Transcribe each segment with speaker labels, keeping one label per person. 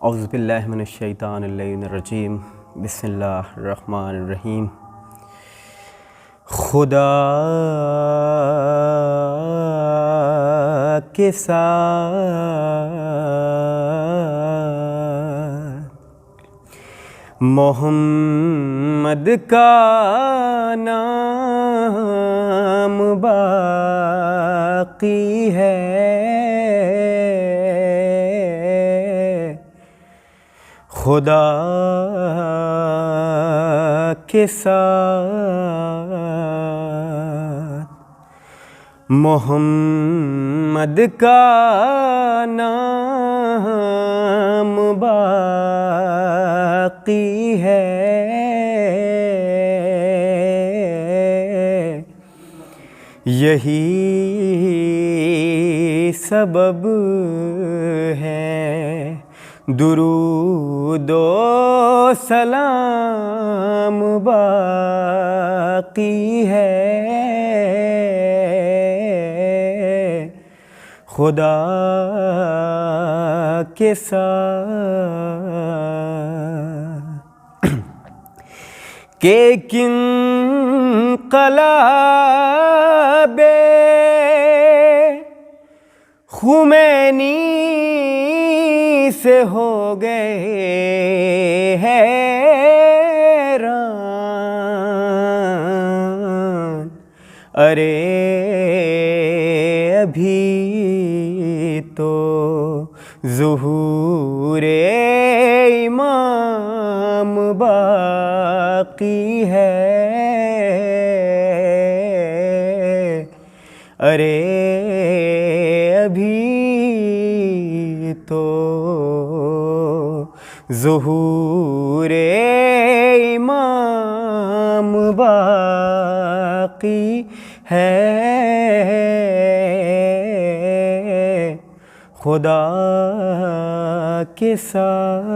Speaker 1: اعوذ باللہ من الشیطان اللعین الرجیم بسم اللہ الرحمن الرحیم۔ خدا کے ساتھ محمد کا نام باقی ہے، خدا کے ساتھ محمد کا نام باقی ہے، یہی سبب ہے درود و سلام باقی ہے، خدا کے ساتھ کہ کن انقلاب خمینی سے ہو گئے حیران، ارے ابھی تو ظہور امام باقی ہے، ارے ابھی تو ظہور امام باقی ہے، خدا کے ساتھ۔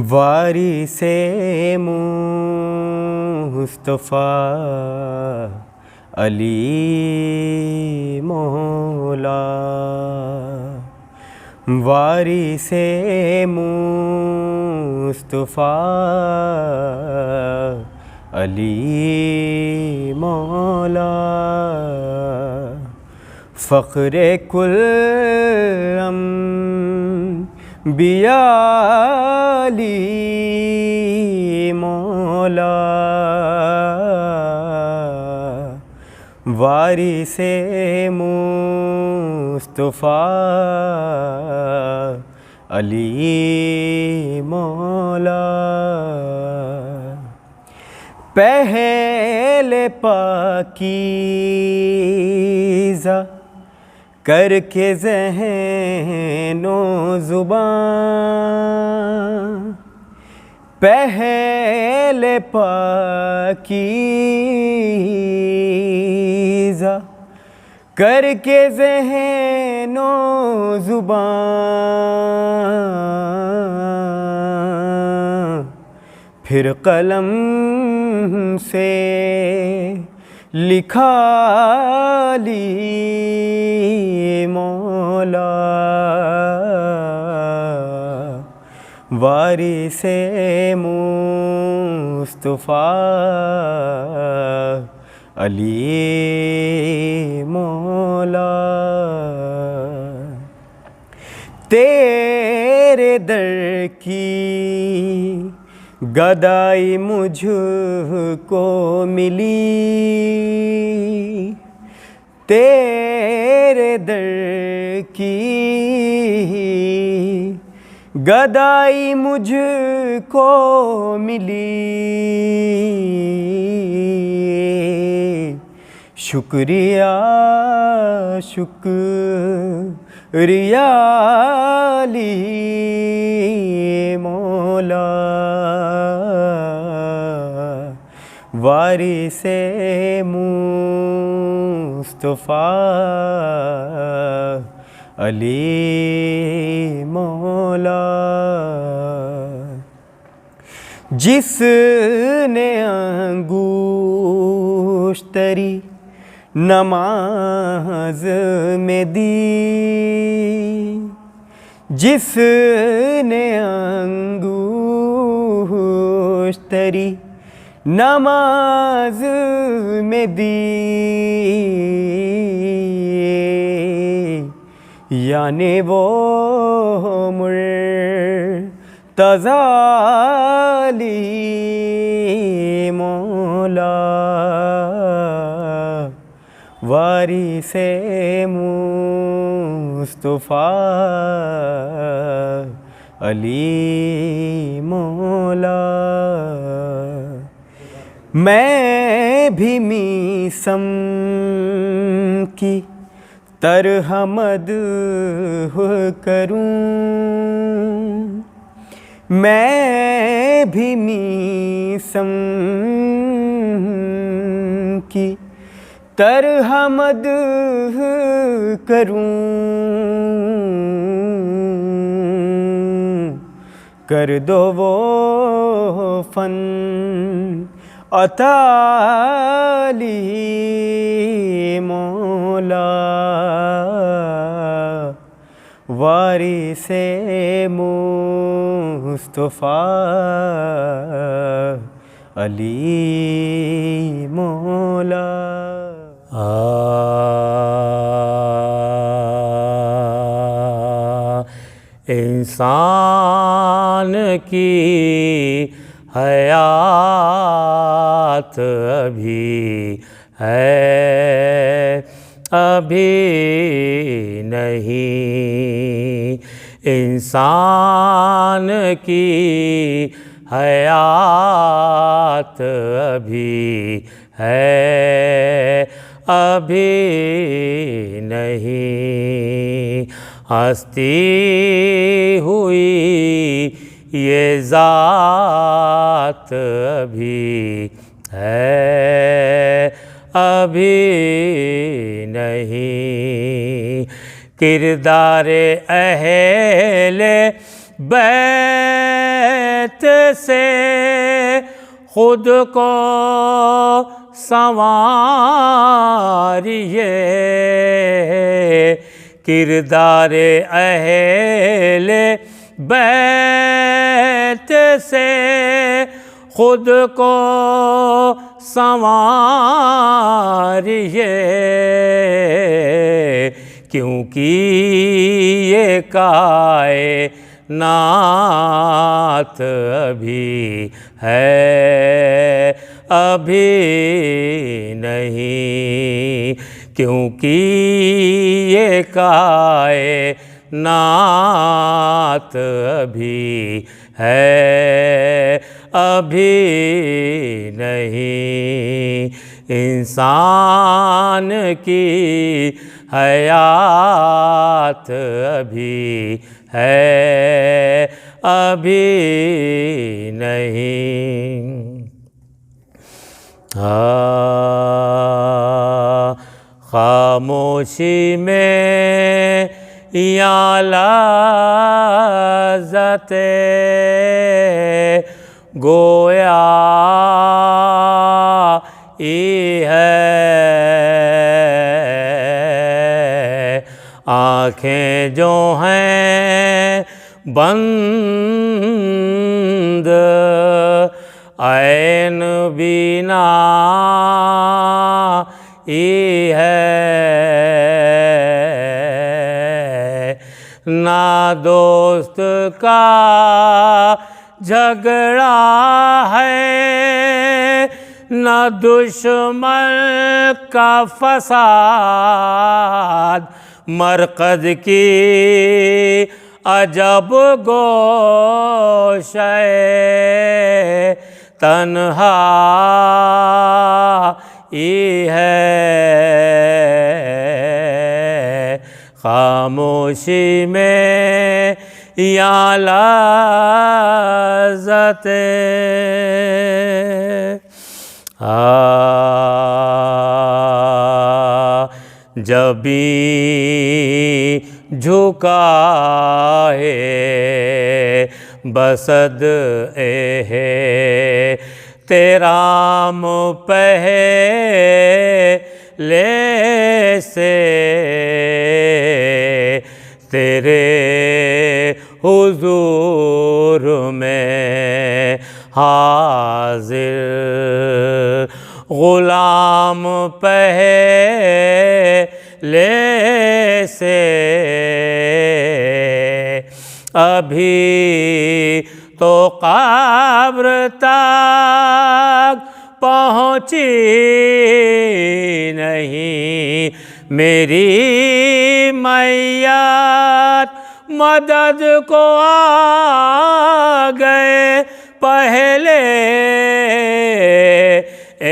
Speaker 1: وارث مصطفیٰ علی مولا، وارث مصطفیٰ علی مولا، فخر کل انبیاء علی مولا، وارث مصطفیٰ علی مولا، پہلے پاکیزہ کر کے ذہن و زبان، پہلے پاکیزہ کر کے ذہن و زبان، پھر قلم سے لکھا لی مولا، وارث مصطفیٰ علی مولا، تیرے در کی گدائی مجھ کو ملی، تیرے در کی گدائی مجھ کو ملی، شکریہ شکریہ علی مولا، وارث مصطفیٰ علی مولا، جس نے انگوشتری نماز میں دی، جس نے انگوشتری نماز میں دی، یعنی وہ مرتضی علی مولا، وارث مصطفیٰ علی مولا۔ میں بھی میسم کی طرح مدح کروں، میں بھی میسم کی طرح مدح کروں، کر دو وہ فن عطا علی مولا، وارث مصطفیٰ علی مولا۔
Speaker 2: انسان کی حیات ابھی ہے، ابھی نہیں، انسان کی حیات ابھی ہے، ابھی نہیں، ہستی ہوئی یہ ذات ابھی ہے، ابھی نہیں، کردار اہل بیت سے خود کو سنواریے، کردار اہل بیت سے خود کو سنواریے، کیونکہ یہ کائنات ابھی ہے، ابھی نہیں، کیونکہ یہ کائنات ابھی ہے، ابھی نہیں، انسان کی حیات ابھی ہے، ابھی نہیں۔ خاموشی میں یا لذت گویا ہی ہے، آنکھیں جو ہیں بند عین بینا ہی ہے، نہ دوست کا جھگڑا ہے، نہ دشمن کا فساد، مرقد کی عجب گوشے تنہا ہی ہے، خاموشی میں یا لذت جبیں جھکا ہے بسد اے ہے تیرا پہلے سے تیرے حضور میں حاضر، غلام پہلے سے ابھی تو قبر تک پہنچی نہیں میری میت، مدد کو آ گئے پہلے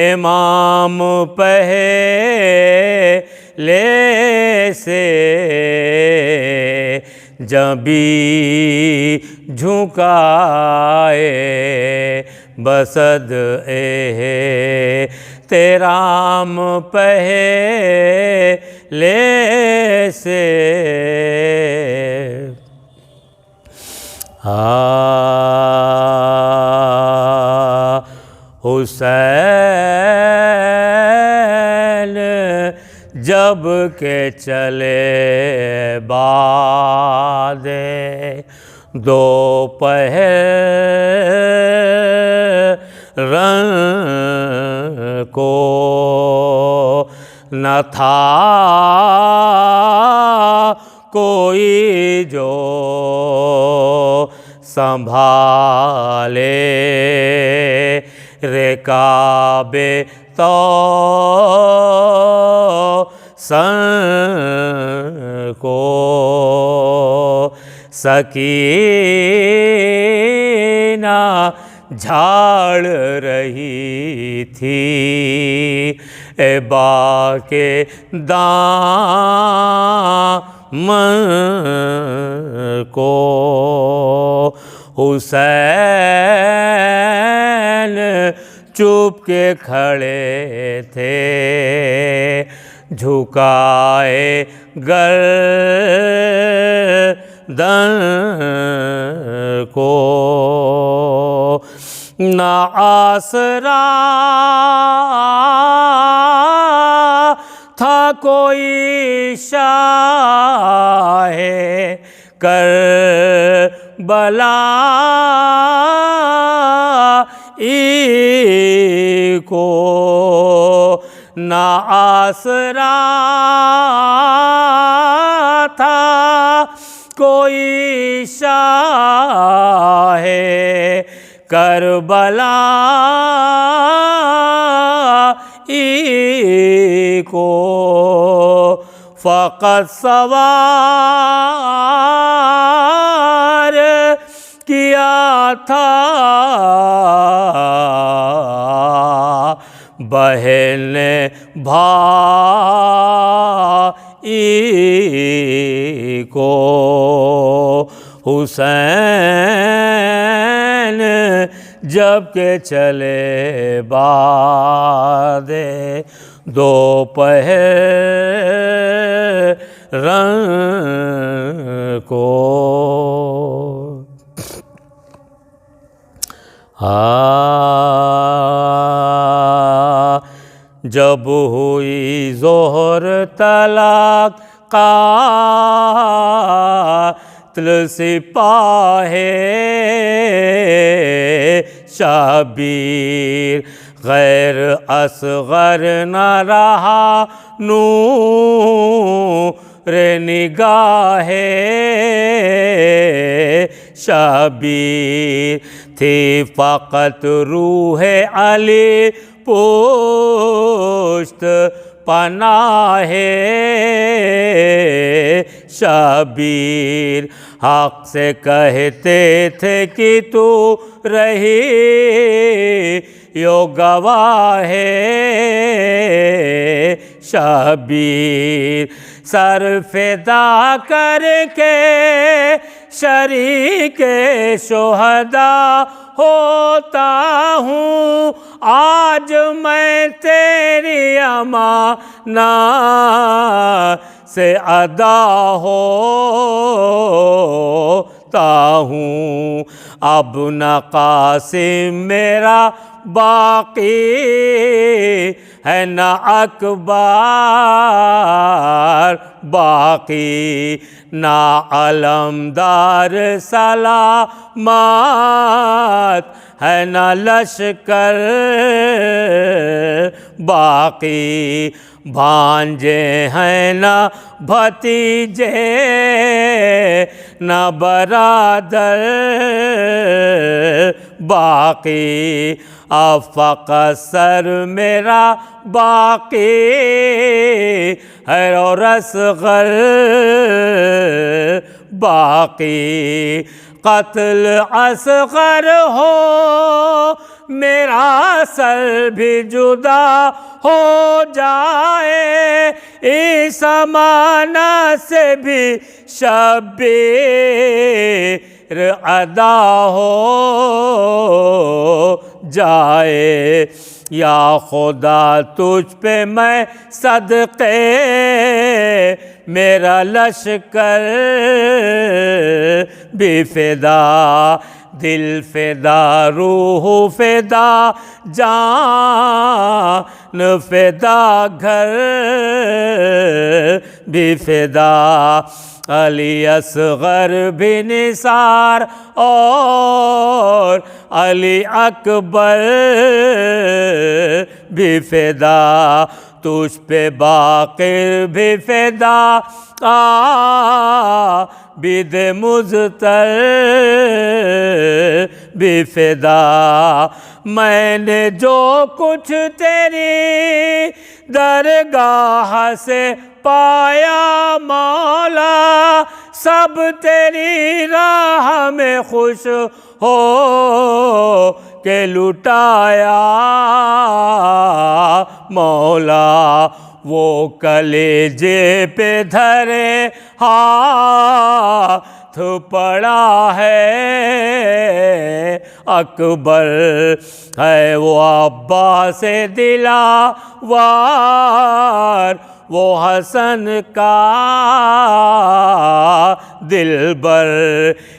Speaker 2: امام پہلے سے، جبھی جھکائے بسد اے ہے تیرام پہلے سے۔ حسین جب کہ چلے بعد دوپہر کو نہ تھا کوئی جو سنبھالے رکابِ تو سن کو، سکینہ جھاڑ رہی تھی ابا کے دامن کو، حسین چپ کے کھڑے تھے جھکائے گردن کو، نہ آسرا تھا کوئی شاہ کربلا کو، نہ آسرا تھا کوئی شاہ کربلا کو، فقط سوار کیا تھا بہن بھائی کو، حسین جب کہ چلے بعد دوپہر کو، جب ہوئی ظہر طلاق قاتل سپاہ شبیر غیر اصغر نہ رہا نور نگاہ شبیر تھی فقط روح علی پشت پناہ شبیر حق سے کہتے تھے کہ تو رہی یو گواہ شبیر، سر فدا کر کے شریک شہداء ہوتا ہوں، آج میں تیری امانت سے ادا ہوتا ہوں، اب نہ قاسم میرا باقی ہے، نہ اکبر باقی، نہ علمدار سلامت ہے، نہ لشکر باقی، بھانجے ہیں نہ بھتیجے، نہ برادر باقی، افق سر میرا باقی ہے، اور اصغر باقی، قتل اصغر ہو میرا سر بھی جدا ہو جائے، اس زمانہ سے بھی شبیر ادا ہو جائے، یا خدا تجھ پہ میں صدقے میرا لشکر بھی فدا، دل فدا، روح فدا، جان فدا، گھر بھی فدا، علی اصغر بھی نثار اور علی اکبر بھی فدا، تجھ پہ باقر بھی فدا، عابد مضطر بھی فدا، میں نے جو کچھ تیری درگاہ سے پایا مولا، سب تیری راہ میں خوش ہو کے لٹایا مولا، وہ کلیجے پہ دھرے ہاتھ پڑا ہے اکبر، ہے وہ عباس دلاور، وہ حسن کا دلبر،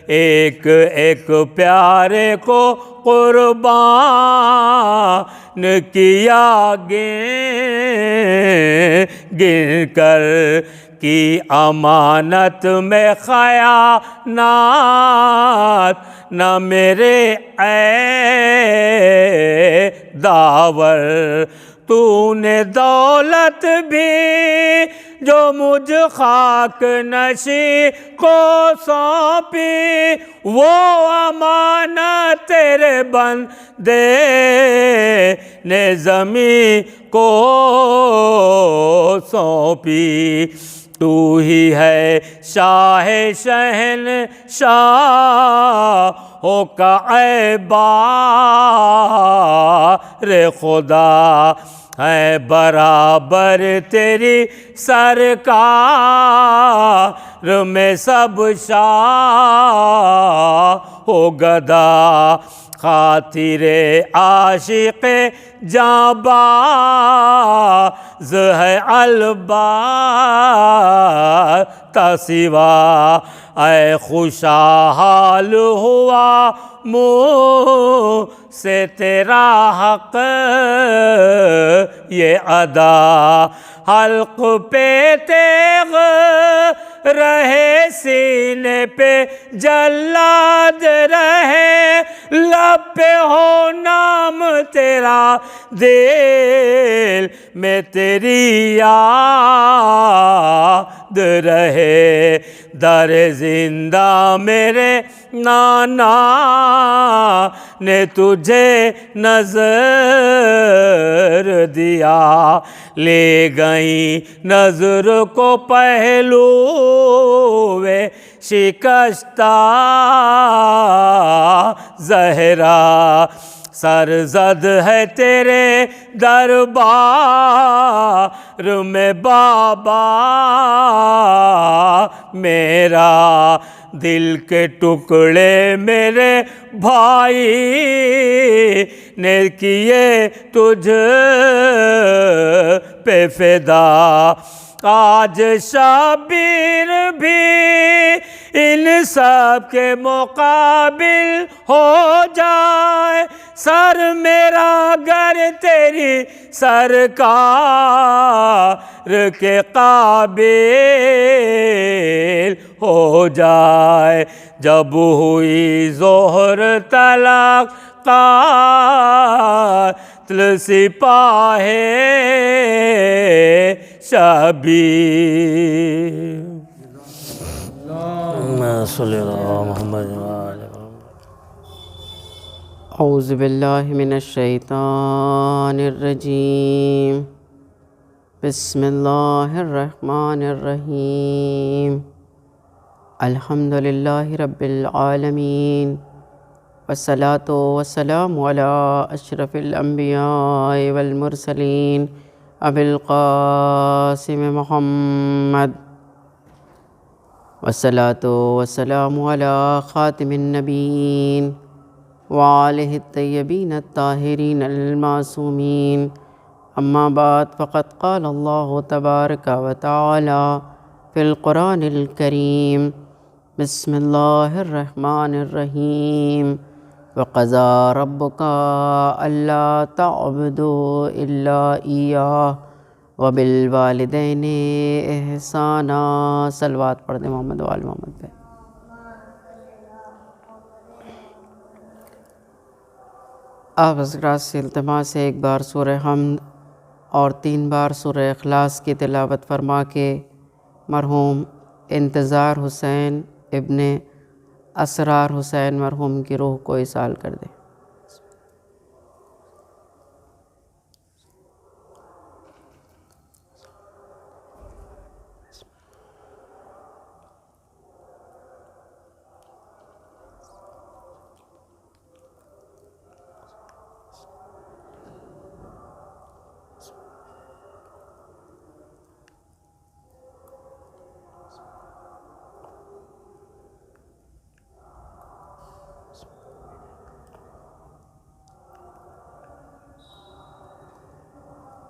Speaker 2: ایک ایک پیارے کو قربان کیا گن کر، کی امانت میں خیانت نہ میرے اے داور، تو نے دولت بھی جو مجھ خاک نشی کو سونپی، وہ امانت تیرے بندے نے زمین کو سونپی، تو ہی ہے شاہ شہنشاہوں کا اے بار خدا، ہے برابر تیری سرکار میں سب شاہ ہو گدا، خاطر عاشق جانباز ہے البتہ سوا، اے خوشحال ہوا منہ سے تیرا حق یہ ادا، حلق پہ تیغ رہے، سینے پہ جلاد رہے، لب پہ ہو نام تیرا، دل میں تیری یاد رہے، در زندہ میرے نانا نے تجھے نظر دیا، لے گئیں نظر کو پہلو شکستہ زہرا، سرزد ہے تیرے دربار میں بابا میرا، دل کے ٹکڑے میرے بھائی نے کیے تجھ پہ فدا، آج شبیر بھی ان سب کے مقابل ہو جائے، سر میرا گر تیری سرکار کے قابل ہو جائے۔ جب ہوئی ظہر طلق قاتل سپاہ شبیر۔ صلی اللہ محمد
Speaker 3: اعوذ باللہ من الشیطان الرجیم، بسم اللہ الرحمن الرحیم، الحمد للہ رب العالمین، والصلاة والسلام علی اشرف الانبیاء والمرسلین، ابی القاسم محمد، والصلاة والسلام علی خاتم النبیین وآلہ الطیبین الطاہرین المعصومین، اما بعد فقد قال اللہ تبارک و تعالی فی القرآن الکریم، بسم اللہ الرحمن الرحیم، وقضى ربك ألا تعبدوا إلا إياه وبالوالدین احسانا۔ صلوات پڑھ دیں محمد و آل محمد پہ۔ آپ حضرات سے التماس ہے ایک بار سورہ حمد اور 3 بار سورہ اخلاص کی تلاوت فرما کے مرحوم انتظار حسین ابن اسرار حسین مرحوم کی روح کو ایصال کر دیں۔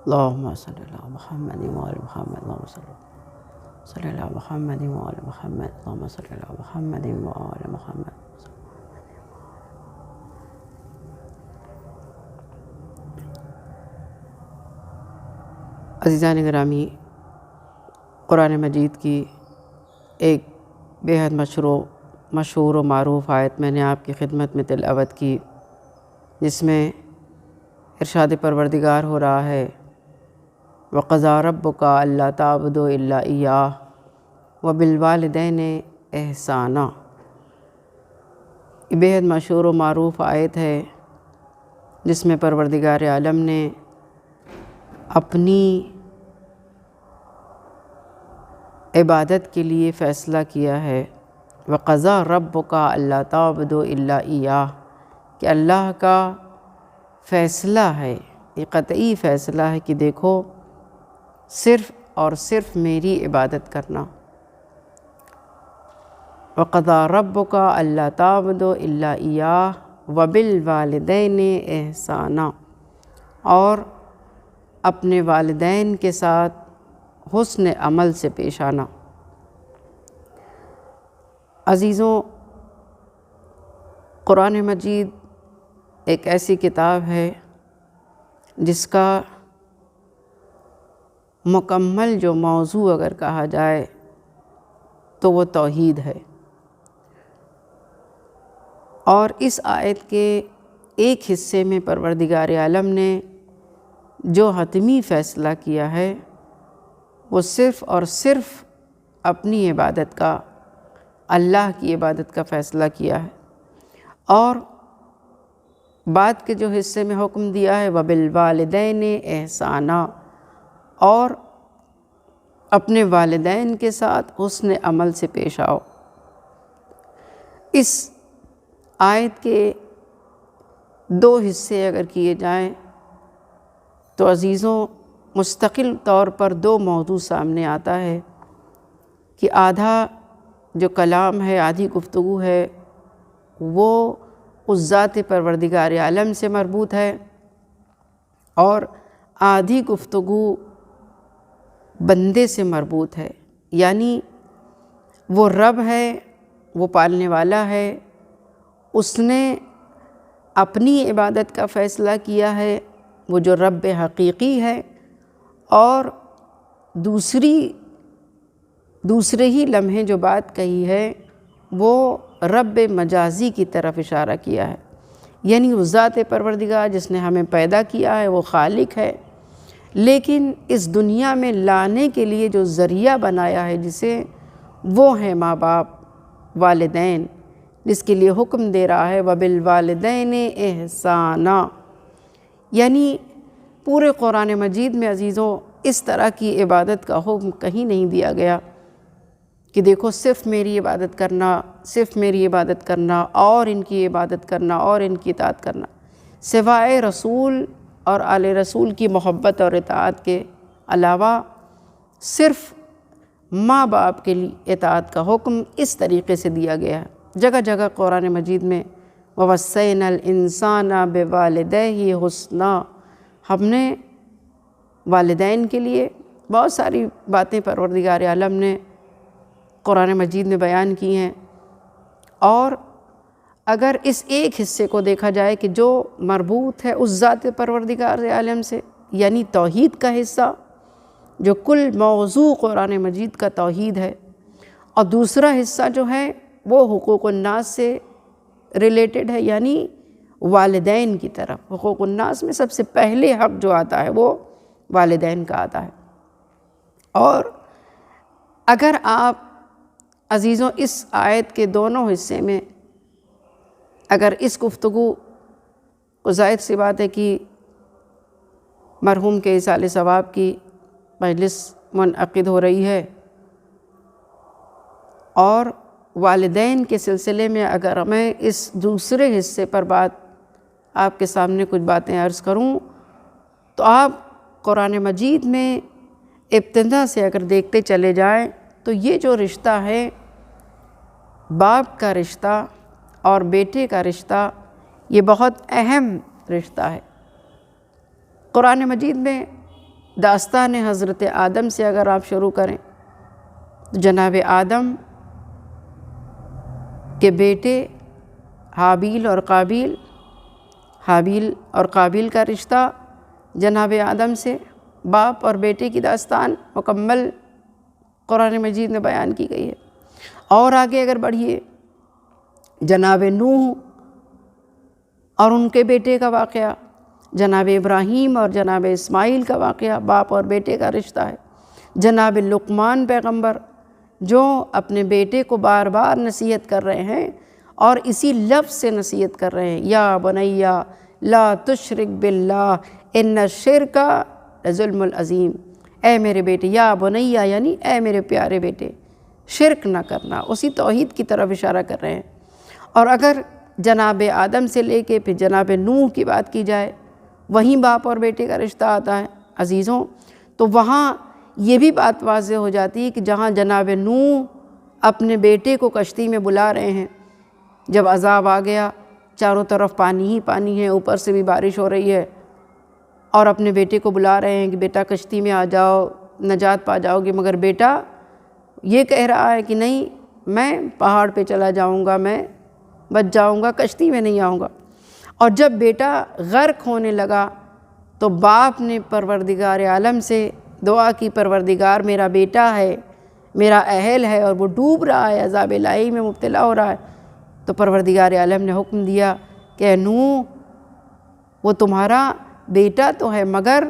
Speaker 3: اللہم صلی اللہ محمد وآل محمد، اللہم صلی اللہ محمد وآل محمد، اللہم صلی اللہ محمد وآل محمد۔ عزیزان گرامی، قرآن مجید کی ایک بیحد مشہور و معروف آیت میں نے آپ کی خدمت میں تلاوت کی، جس میں ارشاد پروردگار ہو رہا ہے وَقَضَىٰ رَبُّكَ أَلَّا تَعْبُدُوا إِلَّا إِيَّاهُ وَبِالْوَالِدَيْنِ إِحْسَانًا۔ یہ بیحد مشہور و معروف آیت ہے جس میں پروردگار عالم نے اپنی عبادت کے لیے فیصلہ کیا ہے، وَقَضَىٰ رَبُّكَ أَلَّا تَعْبُدُوا إِلَّا إِيَّاهُ، کہ اللہ کا فیصلہ ہے، یہ قطعی فیصلہ ہے کہ دیکھو صرف اور صرف میری عبادت کرنا۔ وَقَضَىٰ رَبُّكَ أَلَّا تَعْبُدُوا إِلَّا إِيَّاهُ وَبِالْوَالِدَيْنِ إِحْسَانًا، اور اپنے والدین کے ساتھ حسن عمل سے پیش آنا۔ عزیزوں، قرآن مجید ایک ایسی کتاب ہے جس کا مکمل جو موضوع اگر کہا جائے تو وہ توحید ہے، اور اس آیت کے ایک حصے میں پروردگار عالم نے جو حتمی فیصلہ کیا ہے وہ صرف اور صرف اپنی عبادت کا، اللہ کی عبادت کا فیصلہ کیا ہے، اور بعد کے جو حصے میں حکم دیا ہے وَبِالْوَالِدَيْنِ إِحْسَانًا، اور اپنے والدین کے ساتھ حسن عمل سے پیش آؤ۔ اس آیت کے 2 حصے اگر کیے جائیں تو عزیزوں مستقل طور پر 2 موضوع سامنے آتا ہے کہ آدھا جو کلام ہے، آدھی گفتگو ہے، وہ اس ذات پروردگار عالم سے مربوط ہے، اور آدھی گفتگو بندے سے مربوط ہے، یعنی وہ رب ہے وہ پالنے والا ہے، اس نے اپنی عبادت کا فیصلہ کیا ہے، وہ جو رب حقیقی ہے، اور دوسرے ہی لمحے جو بات کہی ہے وہ رب مجازی کی طرف اشارہ کیا ہے، یعنی وہ ذات پروردگار جس نے ہمیں پیدا کیا ہے، وہ خالق ہے، لیکن اس دنیا میں لانے کے لیے جو ذریعہ بنایا ہے جسے، وہ ہے ماں باپ، والدین، جس کے لیے حکم دے رہا ہے وَبِالْوَالِدَيْنِ إِحْسَانًا۔ یعنی پورے قرآن مجید میں عزیزوں اس طرح کی عبادت کا حکم کہیں نہیں دیا گیا کہ دیکھو صرف میری عبادت کرنا اور ان کی عبادت کرنا اور ان کی اطاعت کرنا، سوائے رسول اور آل رسول کی محبت اور اطاعت کے علاوہ صرف ماں باپ کے لیے اطاعت کا حکم اس طریقے سے دیا گیا ہے۔ جگہ جگہ قرآن مجید میں وَوَصَّيْنَا الْإِنسَانَ بِوَالِدَيْهِ حُسْنًا، ہم نے والدین کے لیے بہت ساری باتیں پروردگار عالم نے قرآن مجید میں بیان کی ہیں، اور اگر اس ایک حصے کو دیکھا جائے کہ جو مربوط ہے اس ذات پروردگار عالم سے، یعنی توحید کا حصہ، جو کل موضوع قرآن مجید کا توحید ہے، اور دوسرا حصہ جو ہے وہ حقوق الناس سے ریلیٹڈ ہے، یعنی والدین کی طرف۔ حقوق الناس میں سب سے پہلے حق جو آتا ہے وہ والدین کا آتا ہے۔ اور اگر آپ عزیزوں اس آیت کے دونوں حصے میں اگر اس گفتگو کو، ظاہر سی بات ہے کہ مرحوم کے ایصال ثواب کی مجلس منعقد ہو رہی ہے، اور والدین کے سلسلے میں اگر میں اس دوسرے حصے پر آپ کے سامنے کچھ باتیں عرض کروں تو آپ قرآن مجید میں ابتدا سے اگر دیکھتے چلے جائیں تو یہ جو رشتہ ہے، باپ کا رشتہ اور بیٹے کا رشتہ، یہ بہت اہم رشتہ ہے۔ قرآن مجید میں داستان حضرت آدم سے اگر آپ شروع کریں تو جناب آدم کے بیٹے حابیل اور قابیل کا رشتہ جناب آدم سے، باپ اور بیٹے کی داستان مکمل قرآن مجید میں بیان کی گئی ہے۔ اور آگے اگر بڑھیے، جناب نوح اور ان کے بیٹے کا واقعہ، جناب ابراہیم اور جناب اسماعیل کا واقعہ، باپ اور بیٹے کا رشتہ ہے۔ جناب لقمان پیغمبر جو اپنے بیٹے کو بار بار نصیحت کر رہے ہیں، اور اسی لفظ سے نصیحت کر رہے ہیں، یا بنیا لا تشرک باللہ ان الشرک لظلم العظیم، اے میرے بیٹے، یا بنیا یعنی اے میرے پیارے بیٹے، شرک نہ کرنا، اسی توحید کی طرف اشارہ کر رہے ہیں۔ اور اگر جناب آدم سے لے کے پھر جناب نوح کی بات کی جائے، وہیں باپ اور بیٹے کا رشتہ آتا ہے عزیزوں، تو وہاں یہ بھی بات واضح ہو جاتی ہے کہ جہاں جناب نوح اپنے بیٹے کو کشتی میں بلا رہے ہیں، جب عذاب آ گیا، چاروں طرف پانی ہی پانی ہے، اوپر سے بھی بارش ہو رہی ہے، اور اپنے بیٹے کو بلا رہے ہیں کہ بیٹا کشتی میں آ جاؤ، نجات پا جاؤ گے، مگر بیٹا یہ کہہ رہا ہے کہ نہیں، میں پہاڑ پہ چلا جاؤں گا، میں بچ جاؤں گا، کشتی میں نہیں آؤں گا۔ اور جب بیٹا غرق ہونے لگا تو باپ نے پروردگار عالم سے دعا کی، پروردگار میرا بیٹا ہے، میرا اہل ہے، اور وہ ڈوب رہا ہے، عذاب الہی میں مبتلا ہو رہا ہے۔ تو پروردگار عالم نے حکم دیا کہ نوح، وہ تمہارا بیٹا تو ہے، مگر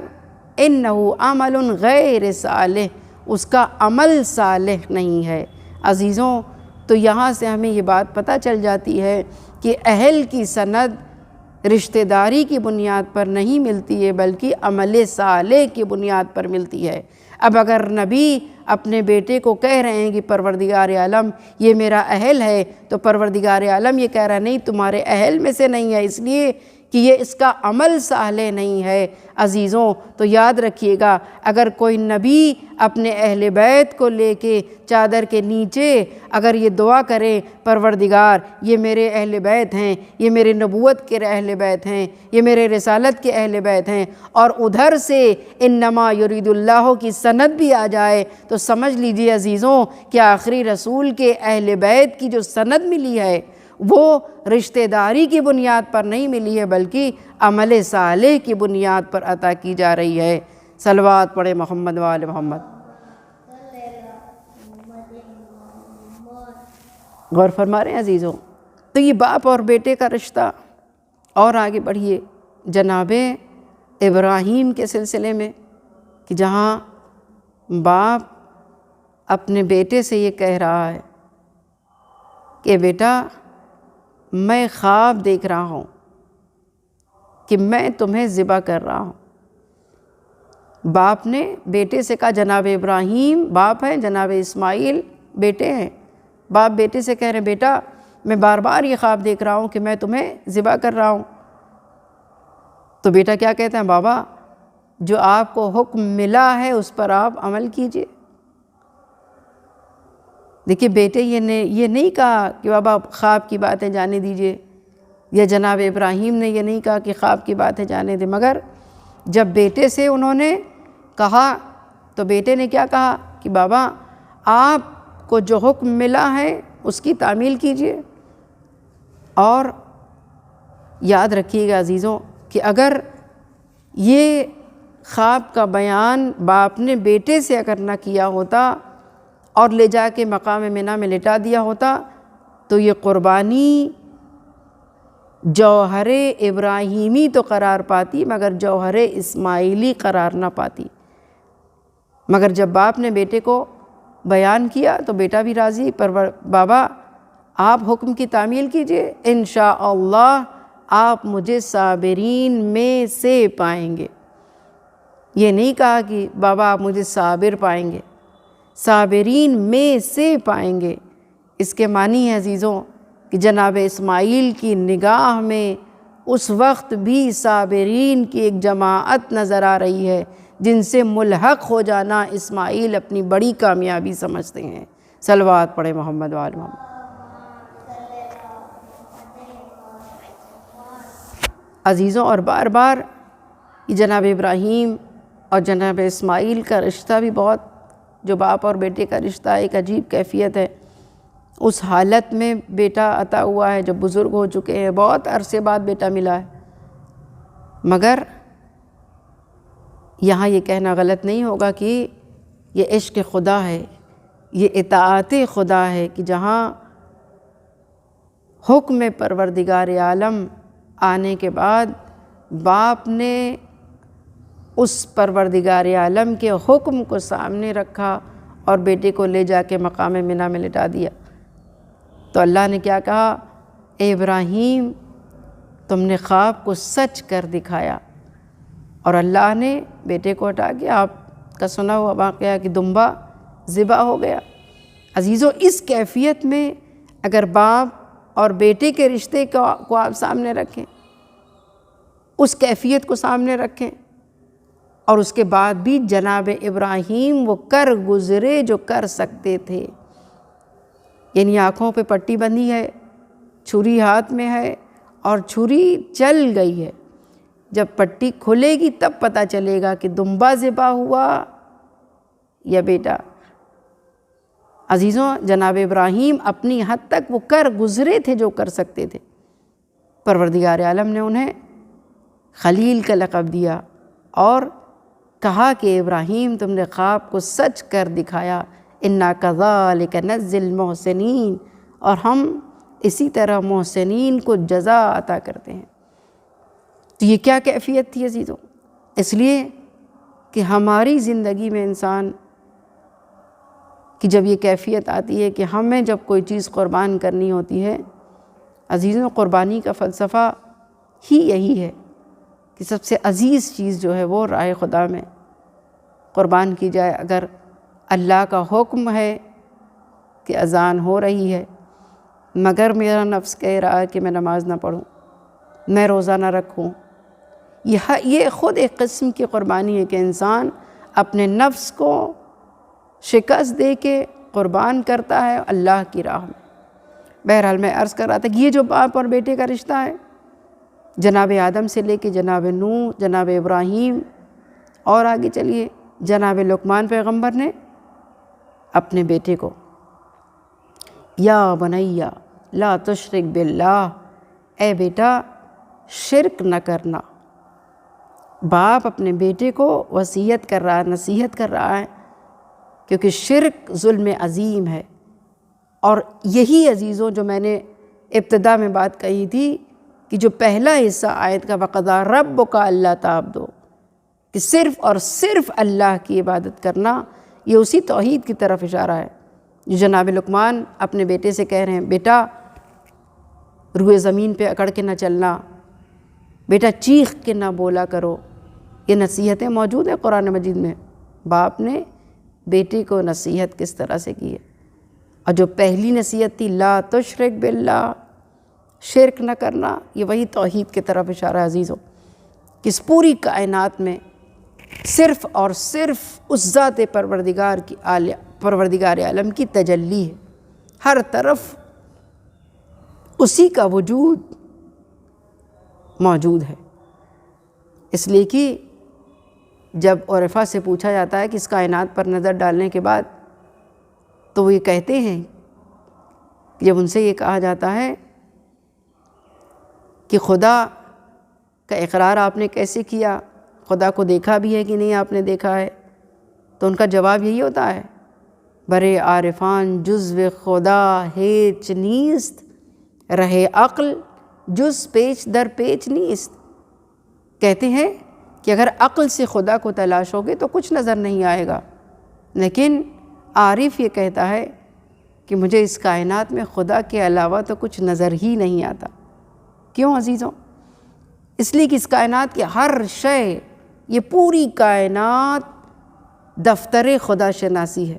Speaker 3: انہو عمل غیر صالح، اس کا عمل صالح نہیں ہے۔ عزیزوں، تو یہاں سے ہمیں یہ بات پتہ چل جاتی ہے کہ اہل کی سند رشتہ داری کی بنیاد پر نہیں ملتی ہے، بلکہ عمل صالح کی بنیاد پر ملتی ہے۔ اب اگر نبی اپنے بیٹے کو کہہ رہے ہیں کہ پروردگار عالم یہ میرا اہل ہے، تو پروردگار عالم یہ کہہ رہا ہے نہیں، تمہارے اہل میں سے نہیں ہے، اس لیے کہ یہ اس کا عمل صالح نہیں ہے۔ عزیزوں تو یاد رکھیے گا، اگر کوئی نبی اپنے اہل بیت کو لے کے چادر کے نیچے اگر یہ دعا کرے پروردگار یہ میرے اہل بیت ہیں، یہ میرے نبوت کے اہل بیت ہیں، یہ میرے رسالت کے اہل بیت ہیں، اور ادھر سے انما یرید اللہ کی سند بھی آ جائے، تو سمجھ لیجئے عزیزوں کہ آخری رسول کے اہل بیت کی جو سند ملی ہے وہ رشتہ داری کی بنیاد پر نہیں ملی ہے، بلکہ عمل صالح کی بنیاد پر عطا کی جا رہی ہے۔ صلوات پڑھے محمد و آل محمد۔ غور فرما رہے ہیں عزیزوں، تو یہ باپ اور بیٹے کا رشتہ، اور آگے بڑھیے جناب ابراہیم کے سلسلے میں، کہ جہاں باپ اپنے بیٹے سے یہ کہہ رہا ہے کہ بیٹا میں خواب دیکھ رہا ہوں کہ میں تمہیں ذبح کر رہا ہوں۔ باپ نے بیٹے سے کہا، جناب ابراہیم باپ ہیں، جناب اسماعیل بیٹے ہیں، باپ بیٹے سے کہہ رہے ہیں بیٹا میں بار بار یہ خواب دیکھ رہا ہوں کہ میں تمہیں ذبح کر رہا ہوں۔ تو بیٹا کیا کہتا ہے، بابا جو آپ کو حکم ملا ہے اس پر آپ عمل کیجئے۔ دیکھیے بیٹے یہ نہیں کہا کہ بابا خواب کی باتیں جانے دیجئے، یا جناب ابراہیم نے یہ نہیں کہا کہ خواب کی باتیں جانے دیں، مگر جب بیٹے سے انہوں نے کہا تو بیٹے نے کیا کہا کہ بابا آپ کو جو حکم ملا ہے اس کی تعمیل کیجئے۔ اور یاد رکھیے گا عزیزوں کہ اگر یہ خواب کا بیان باپ نے بیٹے سے اگر نہ کیا ہوتا اور لے جا کے مقام منی میں لٹا دیا ہوتا تو یہ قربانی جوہر ابراہیمی تو قرار پاتی مگر جوہر اسماعیلی قرار نہ پاتی۔ مگر جب باپ نے بیٹے کو بیان کیا تو بیٹا بھی راضی، پر بابا آپ حکم کی تعمیل کیجئے، انشاءاللہ آپ مجھے صابرین میں سے پائیں گے۔ یہ نہیں کہا کہ بابا آپ مجھے صابر پائیں گے، صابرین میں سے پائیں گے۔ اس کے معنی ہے عزیزوں کہ جناب اسماعیل کی نگاہ میں اس وقت بھی صابرین کی ایک جماعت نظر آ رہی ہے جن سے ملحق ہو جانا اسماعیل اپنی بڑی کامیابی سمجھتے ہیں۔ صلوات پڑھے محمد و آل محمد۔ عزیزوں اور بار بار یہ جناب ابراہیم اور جناب اسماعیل کا رشتہ بھی بہت، جو باپ اور بیٹے کا رشتہ ایک عجیب کیفیت ہے۔ اس حالت میں بیٹا عطا ہوا ہے جب بزرگ ہو چکے ہیں، بہت عرصے بعد بیٹا ملا ہے، مگر یہاں یہ کہنا غلط نہیں ہوگا کہ یہ عشق خدا ہے، یہ اطاعت خدا ہے کہ جہاں حکم پروردگار عالم آنے کے بعد باپ نے اس پروردگار عالم کے حکم کو سامنے رکھا اور بیٹے کو لے جا کے مقام منی میں لٹا دیا، تو اللہ نے کیا کہا، اے ابراہیم تم نے خواب کو سچ کر دکھایا۔ اور اللہ نے بیٹے کو ہٹا کے آپ کا سنا ہوا واقعہ کہ دمبا ذبح ہو گیا۔ عزیزوں اس کیفیت میں اگر باپ اور بیٹے کے رشتے کو آپ سامنے رکھیں، اس کیفیت کو سامنے رکھیں، اور اس کے بعد بھی جناب ابراہیم وہ کر گزرے جو کر سکتے تھے، یعنی آنکھوں پہ پٹی بندھی ہے، چھری ہاتھ میں ہے اور چھری چل گئی ہے، جب پٹی کھلے گی تب پتہ چلے گا کہ دمبا ذبح ہوا یا بیٹا۔ عزیزوں جناب ابراہیم اپنی حد تک وہ کر گزرے تھے جو کر سکتے تھے، پروردگار عالم نے انہیں خلیل کا لقب دیا اور کہا کہ ابراہیم تم نے خواب کو سچ کر دکھایا، انا کذالک نجزی المحسنین، اور ہم اسی طرح محسنین کو جزا عطا کرتے ہیں۔ تو یہ کیا کیفیت تھی عزیزوں؟ اس لیے کہ ہماری زندگی میں انسان کی جب یہ کیفیت آتی ہے کہ ہمیں جب کوئی چیز قربان کرنی ہوتی ہے، عزیزوں قربانی کا فلسفہ ہی یہی ہے کہ سب سے عزیز چیز جو ہے وہ راہ خدا میں قربان کی جائے۔ اگر اللہ کا حکم ہے کہ اذان ہو رہی ہے مگر میرا نفس کہہ رہا ہے کہ میں نماز نہ پڑھوں، میں روزہ نہ رکھوں۔ یہ خود ایک قسم کی قربانی ہے کہ انسان اپنے نفس کو شکست دے کے قربان کرتا ہے اللہ کی راہ میں۔ بہرحال میں عرض کر رہا تھا کہ یہ جو باپ اور بیٹے کا رشتہ ہے، جناب آدم سے لے کے جناب نوح، جناب ابراہیم، اور آگے چلیے جناب لقمان پیغمبر نے اپنے بیٹے کو یا بنیا لا تشرک باللہ، اے بیٹا شرک نہ کرنا۔ باپ اپنے بیٹے کو وصیت کر رہا ہے، نصیحت کر رہا ہے، کیونکہ شرک ظلم عظیم ہے۔ اور یہی عزیزوں جو میں نے ابتدا میں بات کہی تھی کہ جو پہلا حصہ آیت کا وَقَضَىٰ رَبُّكَ أَلَّا تَعْبُدُوا، کہ صرف اور صرف اللہ کی عبادت کرنا، یہ اسی توحید کی طرف اشارہ ہے جو جناب لقمان اپنے بیٹے سے کہہ رہے ہیں، بیٹا روئے زمین پہ اکڑ کے نہ چلنا، بیٹا چیخ کے نہ بولا کرو۔ یہ نصیحتیں موجود ہیں قرآن مجید میں۔ باپ نے بیٹے کو نصیحت کس طرح سے کی ہے، اور جو پہلی نصیحت تھی لا تشرک باللہ، شرک نہ کرنا، یہ وہی توحید کی طرف اشارہ ہے عزیزوں، کہ اس پوری کائنات میں صرف اور صرف اس ذات پروردگار عالم کی تجلی ہے، ہر طرف اسی کا وجود موجود ہے۔ اس لیے کہ جب عرفا سے پوچھا جاتا ہے کہ اس کائنات پر نظر ڈالنے کے بعد، تو وہ یہ کہتے ہیں، جب ان سے یہ کہا جاتا ہے کہ خدا کا اقرار آپ نے کیسے کیا، خدا کو دیکھا بھی ہے کہ نہیں آپ نے دیکھا ہے، تو ان کا جواب یہی ہوتا ہے، برے عارفان جزو خدا ہیچ نیست، رہے عقل جز پیچ در پیچ نیست۔ کہتے ہیں کہ اگر عقل سے خدا کو تلاش ہوگے تو کچھ نظر نہیں آئے گا، لیکن عارف یہ کہتا ہے کہ مجھے اس کائنات میں خدا کے علاوہ تو کچھ نظر ہی نہیں آتا۔ کیوں عزیزوں؟ اس لیے کہ اس کائنات کی ہر شے، یہ پوری کائنات دفتر خدا شناسی ہے،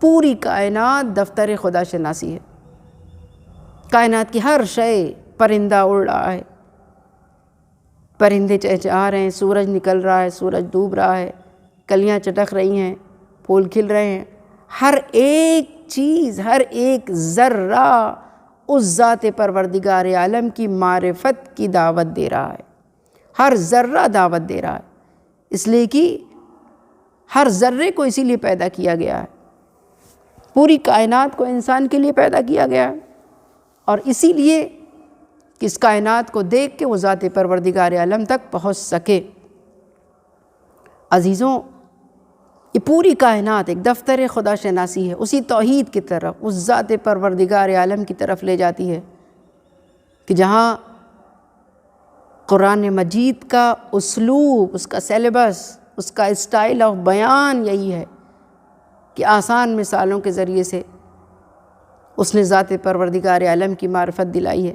Speaker 3: پوری کائنات دفتر خدا شناسی ہے۔ کائنات کی ہر شے، پرندہ اڑ رہا ہے، پرندے چہچہا رہے ہیں، سورج نکل رہا ہے، سورج ڈوب رہا ہے، کلیاں چٹک رہی ہیں، پھول کھل رہے ہیں، ہر ایک چیز، ہر ایک ذرہ اس ذات پروردگار عالم کی معرفت کی دعوت دے رہا ہے، ہر ذرہ دعوت دے رہا ہے۔ اس لیے کہ ہر ذرے کو اسی لیے پیدا کیا گیا ہے، پوری کائنات کو انسان کے لیے پیدا کیا گیا ہے، اور اسی لیے کہ اس کائنات کو دیکھ کے وہ ذات پروردگار عالم تک پہنچ سکے۔ عزیزوں، یہ پوری کائنات ایک دفتر خدا شناسی ہے، اسی توحید کی طرف، اس ذات پروردگار عالم کی طرف لے جاتی ہے، کہ جہاں قرآن مجید کا اسلوب، اس کا سیلیبس، اس کا اسٹائل آف بیان یہی ہے کہ آسان مثالوں کے ذریعے سے اس نے ذات پروردگار عالم کی معرفت دلائی ہے،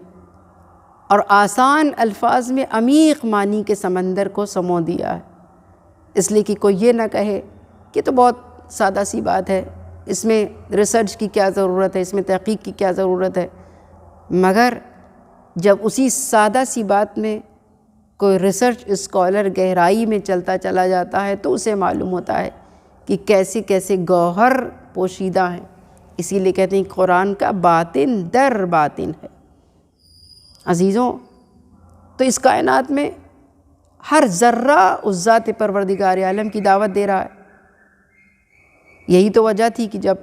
Speaker 3: اور آسان الفاظ میں عمیق معنی کے سمندر کو سمو دیا ہے۔ اس لیے کہ کوئی یہ نہ کہے کہ تو بہت سادہ سی بات ہے، اس میں ریسرچ کی کیا ضرورت ہے، اس میں تحقیق کی کیا ضرورت ہے، مگر جب اسی سادہ سی بات میں کوئی ریسرچ اسکالر گہرائی میں چلتا چلا جاتا ہے تو اسے معلوم ہوتا ہے کہ کیسے کیسے گوہر پوشیدہ ہیں۔ اسی لیے کہتے ہیں قرآن کا باطن در باطن ہے۔ عزیزوں، تو اس کائنات میں ہر ذرہ اس ذات پروردگار عالم کی دعوت دے رہا ہے۔ یہی تو وجہ تھی کہ جب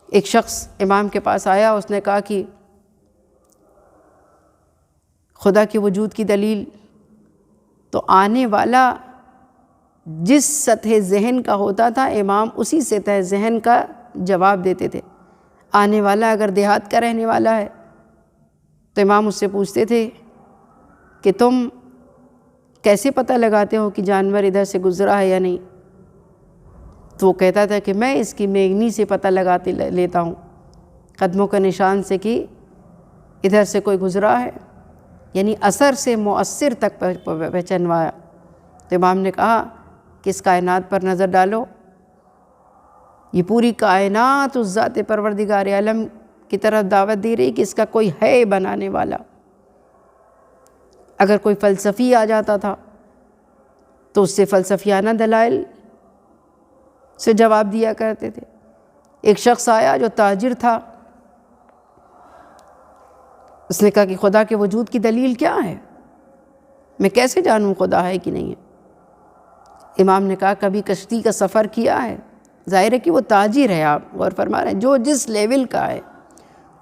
Speaker 3: ایک شخص امام کے پاس آیا، اس نے کہا کہ خدا کے وجود کی دلیل، تو آنے والا جس سطح ذہن کا ہوتا تھا امام اسی سطح ذہن کا جواب دیتے تھے۔ آنے والا اگر دیہات کا رہنے والا ہے تو امام اس سے پوچھتے تھے کہ تم کیسے پتہ لگاتے ہو کہ جانور ادھر سے گزرا ہے یا نہیں؟ تو وہ کہتا تھا کہ میں اس کی مینگنی سے پتہ لگاتے لیتا ہوں، قدموں کا نشان سے کہ ادھر سے کوئی گزرا ہے، یعنی اثر سے مؤثر تک پہچنوایا۔ تو امام نے کہا کہ اس کائنات پر نظر ڈالو، یہ پوری کائنات اس ذات پروردگار عالم کی طرف دعوت دے رہی کہ اس کا کوئی ہے بنانے والا، اگر کوئی فلسفی آ جاتا تھا تو اس سے فلسفیانہ دلائل سے جواب دیا کرتے تھے۔ ایک شخص آیا جو تاجر تھا، اس نے کہا کہ خدا کے وجود کی دلیل کیا ہے؟ میں کیسے جانوں خدا ہے کہ نہیں ہے؟ امام نے کہا کبھی کشتی کا سفر کیا ہے؟ ظاہر ہے کہ وہ تاجر ہے، آپ غور فرما رہے ہیں، جو جس لیول کا ہے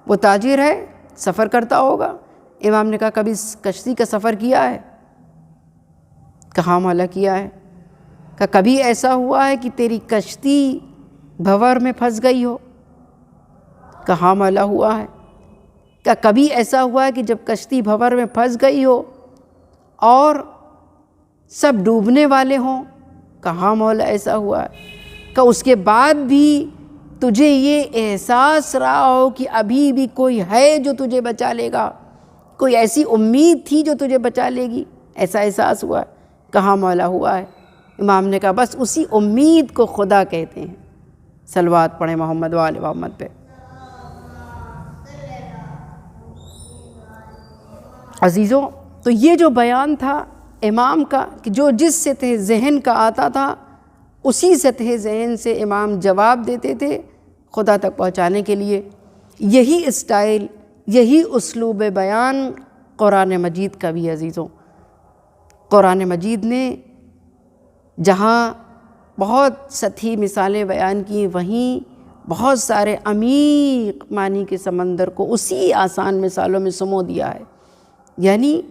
Speaker 3: وہ تاجر ہے، سفر کرتا ہوگا۔ امام نے کہا کبھی کشتی کا سفر کیا ہے؟ کہاں مولا کیا ہے؟ کہ کبھی ایسا ہوا ہے کہ تیری کشتی بھنور میں پھنس گئی ہو؟ کہاں مولا ہوا ہے؟ کہ کبھی ایسا ہوا ہے کہ جب کشتی بھنور میں پھنس گئی ہو اور سب ڈوبنے والے ہوں؟ کہاں مولا ایسا ہوا ہے؟ کہ اس کے بعد بھی تجھے یہ احساس رہا ہو کہ ابھی بھی کوئی ہے جو تجھے بچا لے گا، کوئی ایسی امید تھی جو تجھے بچا لے گی، ایسا احساس ہوا ہے؟ کہاں مولا ہوا ہے؟ امام نے کہا بس اسی امید کو خدا کہتے ہیں۔ صلوات پڑھیں محمد و آل محمد پہ۔ عزیزوں، تو یہ جو بیان تھا امام کا کہ جو جس سطح ذہن کا آتا تھا اسی سطح ذہن سے امام جواب دیتے تھے خدا تک پہنچانے کے لیے۔ یہی اسٹائل، یہی اسلوب بیان قرآن مجید کا بھی عزیزوں۔ قرآن مجید نے جہاں بہت سطحی مثالیں بیان کی، وہیں بہت سارے عمیق معنی کے سمندر کو اسی آسان مثالوں میں سمو دیا ہے۔ یعنی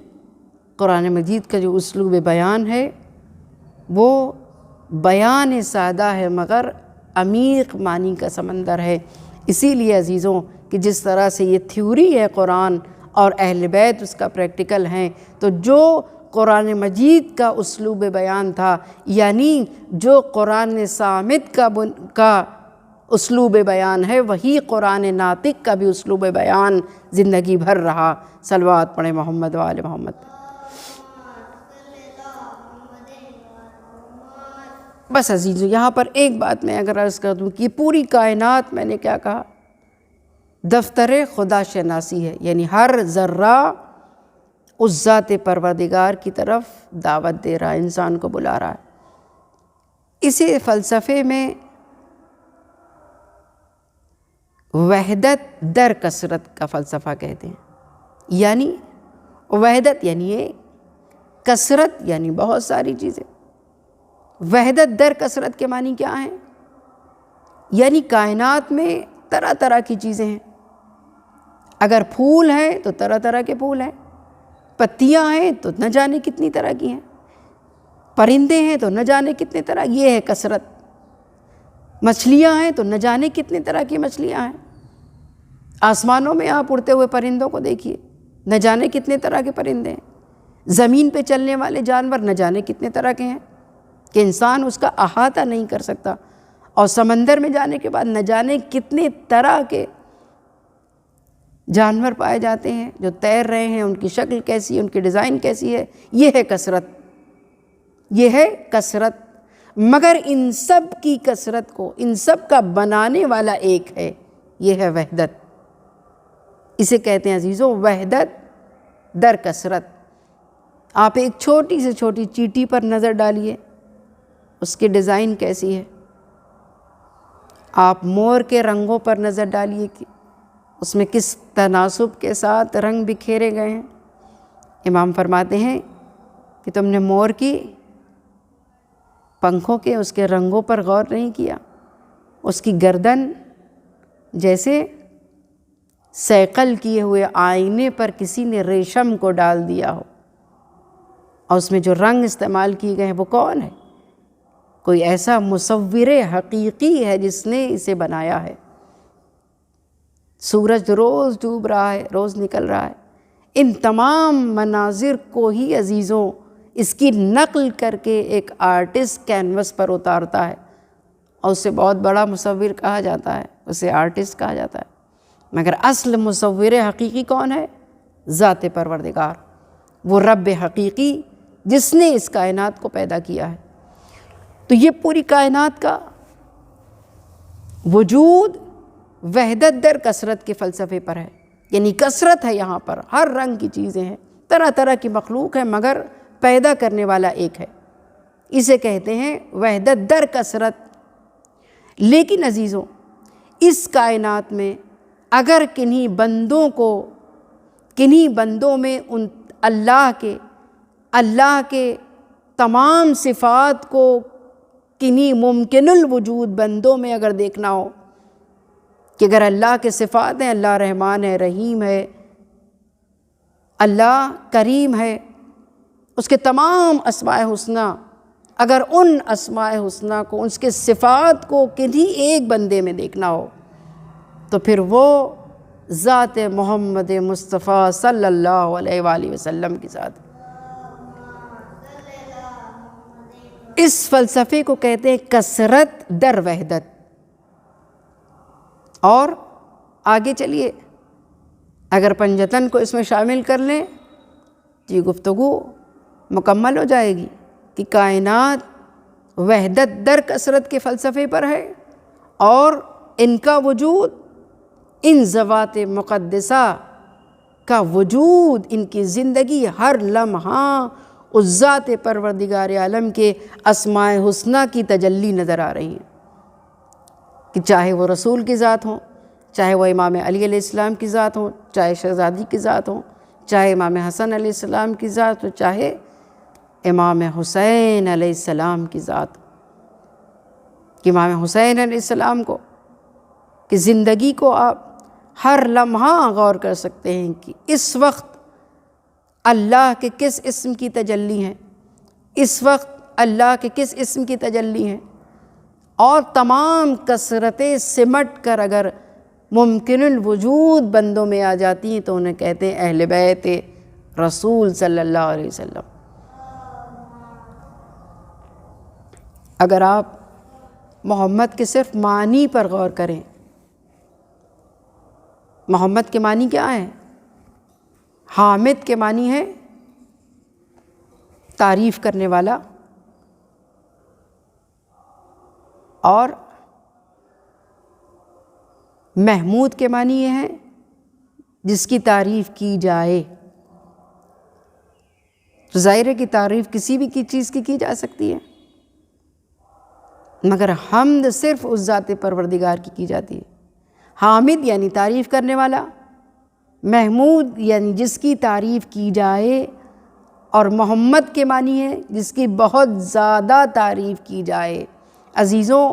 Speaker 3: قرآن مجید کا جو اسلوب بیان ہے وہ بیان سادہ ہے مگر عمیق معنی کا سمندر ہے۔ اسی لیے عزیزوں کہ جس طرح سے یہ تھیوری ہے قرآن اور اہل بیت اس کا پریکٹیکل ہیں، تو جو قرآن مجید کا اسلوب بیان تھا، یعنی جو قرآن صامت کا اسلوب بیان ہے، وہی قرآن ناطق کا بھی اسلوب بیان زندگی بھر رہا۔ صلوات پڑھیں محمد و آل محمد۔ بس عزیزو، یہاں پر ایک بات میں اگر عرض کر دوں کہ پوری کائنات، میں نے کیا کہا، دفتر خدا شناسی ہے، یعنی ہر ذرہ اس ذات پروردگار کی طرف دعوت دے رہا ہے، انسان کو بلا رہا ہے۔ اسے فلسفے میں وحدت در کثرت کا فلسفہ کہتے ہیں۔ یعنی وحدت یعنی ایک، کثرت یعنی بہت ساری چیزیں۔ وحدت در کثرت کے معنی کیا ہیں؟ یعنی کائنات میں طرح طرح کی چیزیں ہیں۔ اگر پھول ہیں تو طرح طرح کے پھول ہیں، پتیاں ہیں تو نہ جانے کتنی طرح کی ہیں، پرندے ہیں تو نہ جانے کتنے طرح، یہ ہے کثرت۔ مچھلیاں ہیں تو نہ جانے کتنے طرح کی مچھلیاں ہیں۔ آسمانوں میں آپ اڑتے ہوئے پرندوں کو دیکھیے، نہ جانے کتنے طرح کے پرندے ہیں۔ زمین پہ چلنے والے جانور نہ جانے کتنے طرح کے ہیں کہ انسان اس کا احاطہ نہیں کر سکتا، اور سمندر میں جانے کے بعد نہ جانے کتنے طرح کے جانور پائے جاتے ہیں جو تیر رہے ہیں، ان کی شکل کیسی ہے، ان کی ڈیزائن کیسی ہے۔ یہ ہے کثرت، یہ ہے کثرت۔ مگر ان سب کی کثرت کو، ان سب کا بنانے والا ایک ہے، یہ ہے وحدت۔ اسے کہتے ہیں عزیزوں وحدت در کثرت۔ آپ ایک چھوٹی سے چھوٹی چیٹی پر نظر ڈالیے، اس کی ڈیزائن کیسی ہے۔ آپ مور کے رنگوں پر نظر ڈالیے کہ اس میں کس تناسب کے ساتھ رنگ بکھیرے گئے ہیں۔ امام فرماتے ہیں کہ تم نے مور کی پنکھوں کے اس کے رنگوں پر غور نہیں کیا۔ اس کی گردن جیسے صیقل کیے ہوئے آئینے پر کسی نے ریشم کو ڈال دیا ہو، اور اس میں جو رنگ استعمال کیے گئے ہیں وہ کون ہے؟ کوئی ایسا مصور حقیقی ہے جس نے اسے بنایا ہے۔ سورج روز ڈوب رہا ہے، روز نکل رہا ہے، ان تمام مناظر کو ہی عزیزوں اس کی نقل کر کے ایک آرٹسٹ کینوس پر اتارتا ہے، اور اسے بہت بڑا مصور کہا جاتا ہے، اسے آرٹسٹ کہا جاتا ہے۔ مگر اصل مصور حقیقی کون ہے؟ ذات پروردگار، وہ رب حقیقی جس نے اس کائنات کو پیدا کیا ہے۔ تو یہ پوری کائنات کا وجود وحدت در کثرت کے فلسفے پر ہے، یعنی کثرت ہے، یہاں پر ہر رنگ کی چیزیں ہیں، طرح طرح کی مخلوق ہے مگر پیدا کرنے والا ایک ہے، اسے کہتے ہیں وحدت در کثرت۔ لیکن عزیزوں، اس کائنات میں اگر کنہیں بندوں میں ان اللہ کے تمام صفات کو کنہیں ممکن الوجود بندوں میں اگر دیکھنا ہو کہ اگر اللہ کے صفات ہیں، اللہ رحمان ہے، رحیم ہے، اللہ کریم ہے، اس کے تمام اسماء حسنی، اگر ان اسماء حسنی کو، اس کے صفات کو کنہیں ایک بندے میں دیکھنا ہو تو پھر وہ ذات محمد مصطفیٰ صلی اللہ علیہ وآلہ وسلم کی ذات۔ اس فلسفے کو کہتے ہیں کثرت در وحدت۔ اور آگے چلیے، اگر پنجتن کو اس میں شامل کر لیں تو یہ گفتگو مکمل ہو جائے گی کہ کائنات وحدت در کثرت کے فلسفے پر ہے، اور ان کا وجود، ان ذوات مقدسہ کا وجود، ان کی زندگی ہر لمحہ اس ذات پروردگار عالم کے اسماء حسنی کی تجلی نظر آ رہی ہیں، کہ چاہے وہ رسول کی ذات ہوں، چاہے وہ امام علی علیہ السلام کی ذات ہوں، چاہے شہزادی کی ذات ہوں، چاہے امام حسن علیہ السلام کی ذات ہو، چاہے امام حسین علیہ السلام کی ذات ہو۔ کہ امام حسین علیہ السلام کو کہ زندگی کو آپ ہر لمحہ غور کر سکتے ہیں کہ اس وقت اللہ کے کس اسم کی تجلی ہیں، اس وقت اللہ کے کس اسم کی تجلی ہیں، اور تمام کثرتیں سمٹ کر اگر ممکن الوجود بندوں میں آ جاتی ہیں تو انہیں کہتے ہیں اہل بیت رسول صلی اللہ علیہ وسلم۔ اگر آپ محمد کے صرف معنی پر غور کریں، محمد کے معنی کیا ہیں؟ حامد کے معنی ہے تعریف کرنے والا، اور محمود کے معنی یہ ہے جس کی تعریف کی جائے۔ تو ظاہر ہے کہ تعریف کسی بھی چیز کی جا سکتی ہے، مگر حمد صرف اس ذات پروردگار کی جاتی ہے۔ حامد یعنی تعریف کرنے والا، محمود یعنی جس کی تعریف کی جائے، اور محمد کے معنی ہے جس کی بہت زیادہ تعریف کی جائے۔ عزیزوں،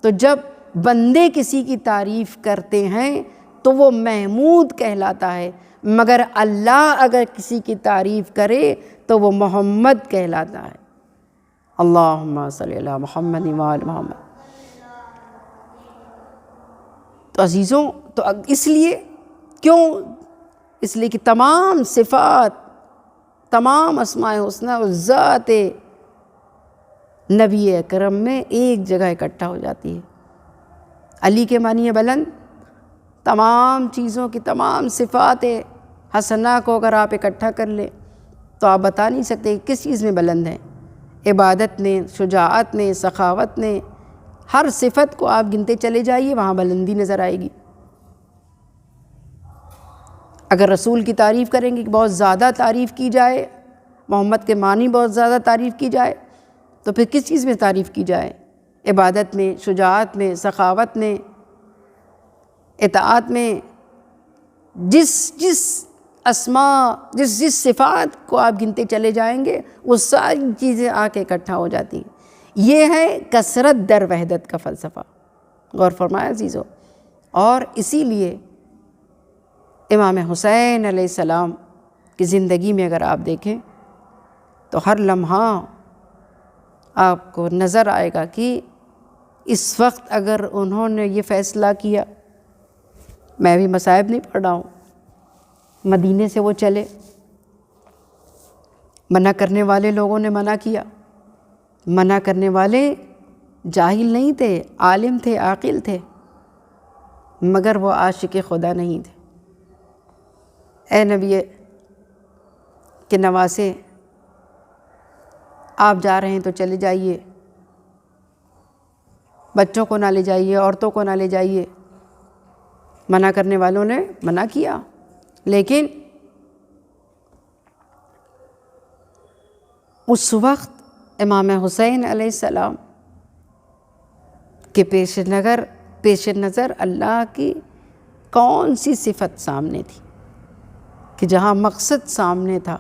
Speaker 3: تو جب بندے کسی کی تعریف کرتے ہیں تو وہ محمود کہلاتا ہے، مگر اللہ اگر کسی کی تعریف کرے تو وہ محمد کہلاتا ہے۔ اللہم صلی علی محمد وآل محمد۔ تو عزیزوں، تو اس لیے کیوں؟ اس لیے کہ تمام صفات، تمام اسماء حسنی اس ذات نبی اکرم میں ایک جگہ اکٹھا ہو جاتی ہے۔ علی کے معنی ہے بلند، تمام چیزوں کی تمام صفات حسنہ کو اگر آپ اکٹھا کر لیں تو آپ بتا نہیں سکتے کہ کس چیز میں بلند ہیں۔ عبادت میں، شجاعت میں، سخاوت میں، ہر صفت کو آپ گنتے چلے جائیے، وہاں بلندی نظر آئے گی۔ اگر رسول کی تعریف کریں گے کہ بہت زیادہ تعریف کی جائے، محمد کے معنی بہت زیادہ تعریف کی جائے، تو پھر کس چیز میں تعریف کی جائے؟ عبادت میں، شجاعت میں، سخاوت میں، اطاعت میں، جس اسماء، جس صفات کو آپ گنتے چلے جائیں گے وہ ساری چیزیں آ کے اکٹھا ہو جاتی ہیں۔ یہ ہے کثرت در وحدت کا فلسفہ، غور فرمائے عزیزو۔ اور اسی لیے امام حسین علیہ السلام کی زندگی میں اگر آپ دیکھیں تو ہر لمحہ آپ کو نظر آئے گا کہ اس وقت اگر انہوں نے یہ فیصلہ کیا، میں بھی مصائب نہیں پڑھ رہا ہوں، مدینے سے وہ چلے، منع کرنے والے لوگوں نے منع کیا، منع کرنے والے جاہل نہیں تھے، عالم تھے، عاقل تھے، مگر وہ عاشق خدا نہیں تھے۔ اے نبی کے نواسے، آپ جا رہے ہیں تو چلے جائیے، بچوں کو نہ لے جائیے، عورتوں کو نہ لے جائیے۔ منع کرنے والوں نے منع کیا، لیکن اس وقت امام حسین علیہ السلام کے پیش نظر اللہ کی کون سی صفت سامنے تھی کہ جہاں مقصد سامنے تھا،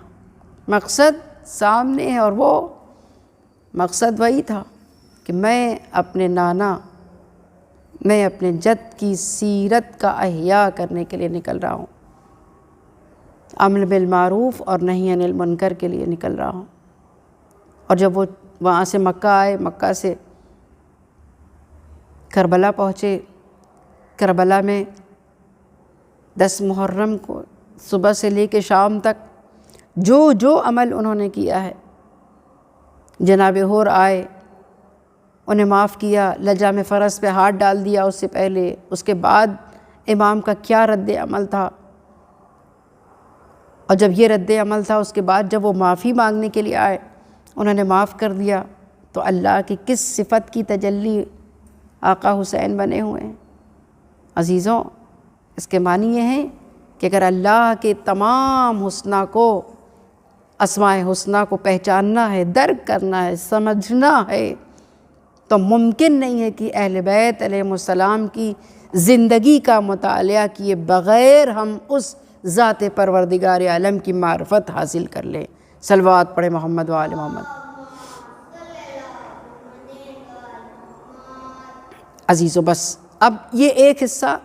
Speaker 3: مقصد سامنے ہے، اور وہ مقصد وہی تھا کہ میں اپنے نانا، میں اپنے جد کی سیرت کا احیاء کرنے کے لیے نکل رہا ہوں، امر بالمعروف اور نہی عن المنکر کے لیے نکل رہا ہوں۔ اور جب وہ وہاں سے مکہ آئے، مکہ سے کربلا پہنچے، کربلا میں 10 محرم کو صبح سے لے کے شام تک جو عمل انہوں نے کیا ہے، جناب حور آئے، انہیں معاف کیا، لجام فرس پہ ہاتھ ڈال دیا اس سے پہلے، اس کے بعد امام کا کیا رد عمل تھا، اور جب یہ رد عمل تھا اس کے بعد جب وہ معافی مانگنے کے لیے آئے، انہوں نے معاف کر دیا، تو اللہ کی کس صفت کی تجلی آقا حسین بنے ہوئے ہیں۔ عزیزوں، اس کے معنی یہ ہے کہ اگر اللہ کے تمام حسنہ کو، اسماء حسنہ کو پہچاننا ہے، درک کرنا ہے، سمجھنا ہے، تو ممکن نہیں ہے کہ اہل بیت علیہ السلام کی زندگی کا مطالعہ کیے بغیر ہم اس ذات پروردگار عالم کی معرفت حاصل کر لیں۔ صلوات پڑھے محمد و آل محمد۔ عزیزو، بس اب یہ ایک حصہ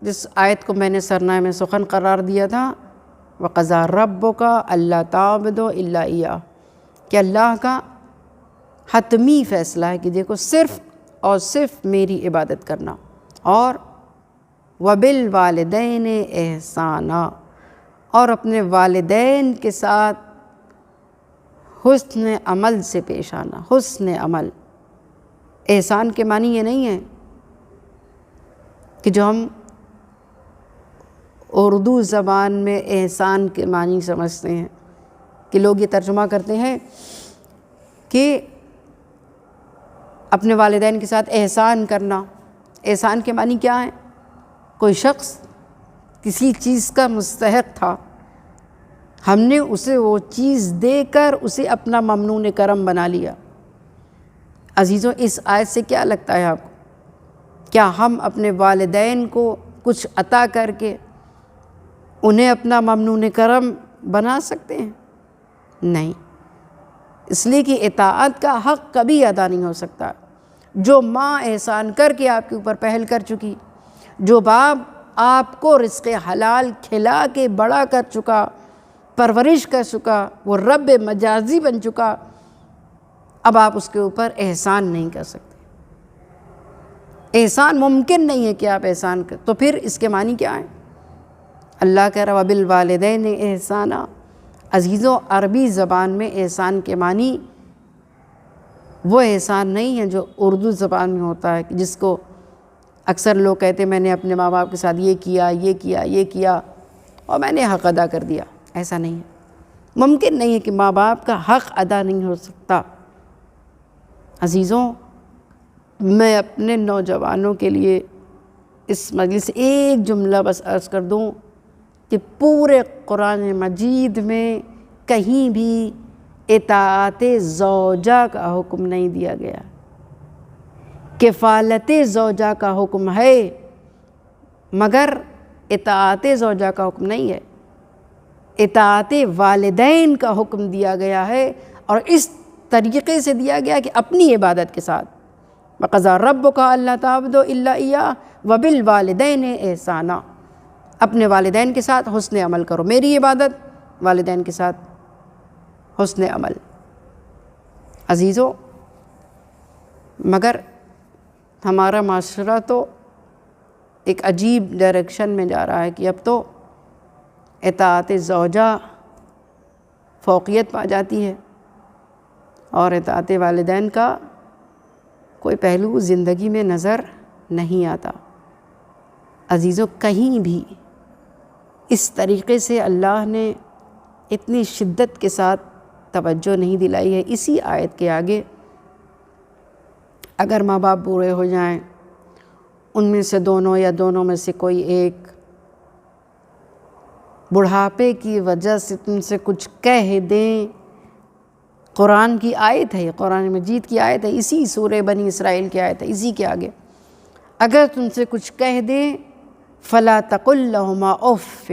Speaker 3: جس آیت کو میں نے سرنامہ میں سخن قرار دیا تھا، وَقَضَىٰ رَبُّكَ أَلَّا تَعْبُدُوا إِلَّا إِيَّاهُ، کہ اللہ کا حتمی فیصلہ ہے کہ دیکھو صرف اور صرف میری عبادت کرنا، اور وَبِالْوَالِدَيْنِ إِحْسَانًا، اور اپنے والدین کے ساتھ حسن عمل سے پیش آنا۔ حسن عمل، احسان کے معنی یہ نہیں ہے کہ جو ہم اردو زبان میں احسان کے معنی سمجھتے ہیں کہ لوگ یہ ترجمہ کرتے ہیں کہ اپنے والدین کے ساتھ احسان کرنا۔ احسان کے معنی کیا ہے؟ کوئی شخص کسی چیز کا مستحق تھا، ہم نے اسے وہ چیز دے کر اسے اپنا ممنون کرم بنا لیا۔ عزیزوں، اس آیت سے کیا لگتا ہے آپ کو؟ کیا ہم اپنے والدین کو کچھ عطا کر کے انہیں اپنا ممنون کرم بنا سکتے ہیں؟ نہیں، اس لیے کہ اطاعت کا حق کبھی ادا نہیں ہو سکتا۔ جو ماں احسان کر کے آپ کے اوپر پہل کر چکی، جو باپ آپ کو رزق حلال کھلا کے بڑا کر چکا، پرورش کر چکا، وہ رب مجازی بن چکا، اب آپ اس کے اوپر احسان نہیں کر سکتے۔ احسان ممکن نہیں ہے کہ آپ احسان کریں، تو پھر اس کے معنی کیا ہے؟ اللہ کہہ رہا وَبِالْوَالِدَيْنِ إِحْسَانًا۔ عزیزوں، عربی زبان میں احسان کے معنی وہ احسان نہیں ہے جو اردو زبان میں ہوتا ہے، جس کو اکثر لوگ کہتے ہیں میں نے اپنے ماں باپ کے ساتھ یہ کیا، یہ کیا، یہ کیا، اور میں نے حق ادا کر دیا۔ ایسا نہیں ہے، ممکن نہیں ہے کہ ماں باپ کا حق ادا نہیں ہو سکتا۔ عزیزوں، میں اپنے نوجوانوں کے لیے اس مجلس ایک جملہ بس عرض کر دوں کہ پورے قرآن مجید میں کہیں بھی اطاعت زوجہ کا حکم نہیں دیا گیا۔ کفالت زوجہ کا حکم ہے، مگر اطاعت زوجہ کا حکم نہیں ہے۔ اطاعت والدین کا حکم دیا گیا ہے، اور اس طریقے سے دیا گیا کہ اپنی عبادت کے ساتھ۔ وَقَضَىٰ رَبُّكَ أَلَّا تَعْبُدُوا إِلَّا إِيَّاهُ وَبِالْوَالِدَيْنِ إِحْسَانًا۔ اپنے والدین کے ساتھ حسن عمل کرو، میری عبادت، والدین کے ساتھ حسن عمل۔ عزیزوں، مگر ہمارا معاشرہ تو ایک عجیب ڈائریکشن میں جا رہا ہے کہ اب تو اطاعت زوجہ فوقیت پا جاتی ہے، اور اطاعت والدین کا کوئی پہلو زندگی میں نظر نہیں آتا۔ عزیزوں، کہیں بھی اس طریقے سے اللہ نے اتنی شدت کے ساتھ توجہ نہیں دلائی ہے۔ اسی آیت کے آگے اگر ماں باپ بوڑھے ہو جائیں، ان میں سے دونوں یا دونوں میں سے کوئی ایک بڑھاپے کی وجہ سے تم سے کچھ کہہ دیں، قرآن کی آیت ہے، قرآن مجید کی آیت ہے، اسی سورہ بنی اسرائیل کی آیت ہے، اسی کے آگے اگر تم سے کچھ کہہ دیں فلا تقل لہما اف،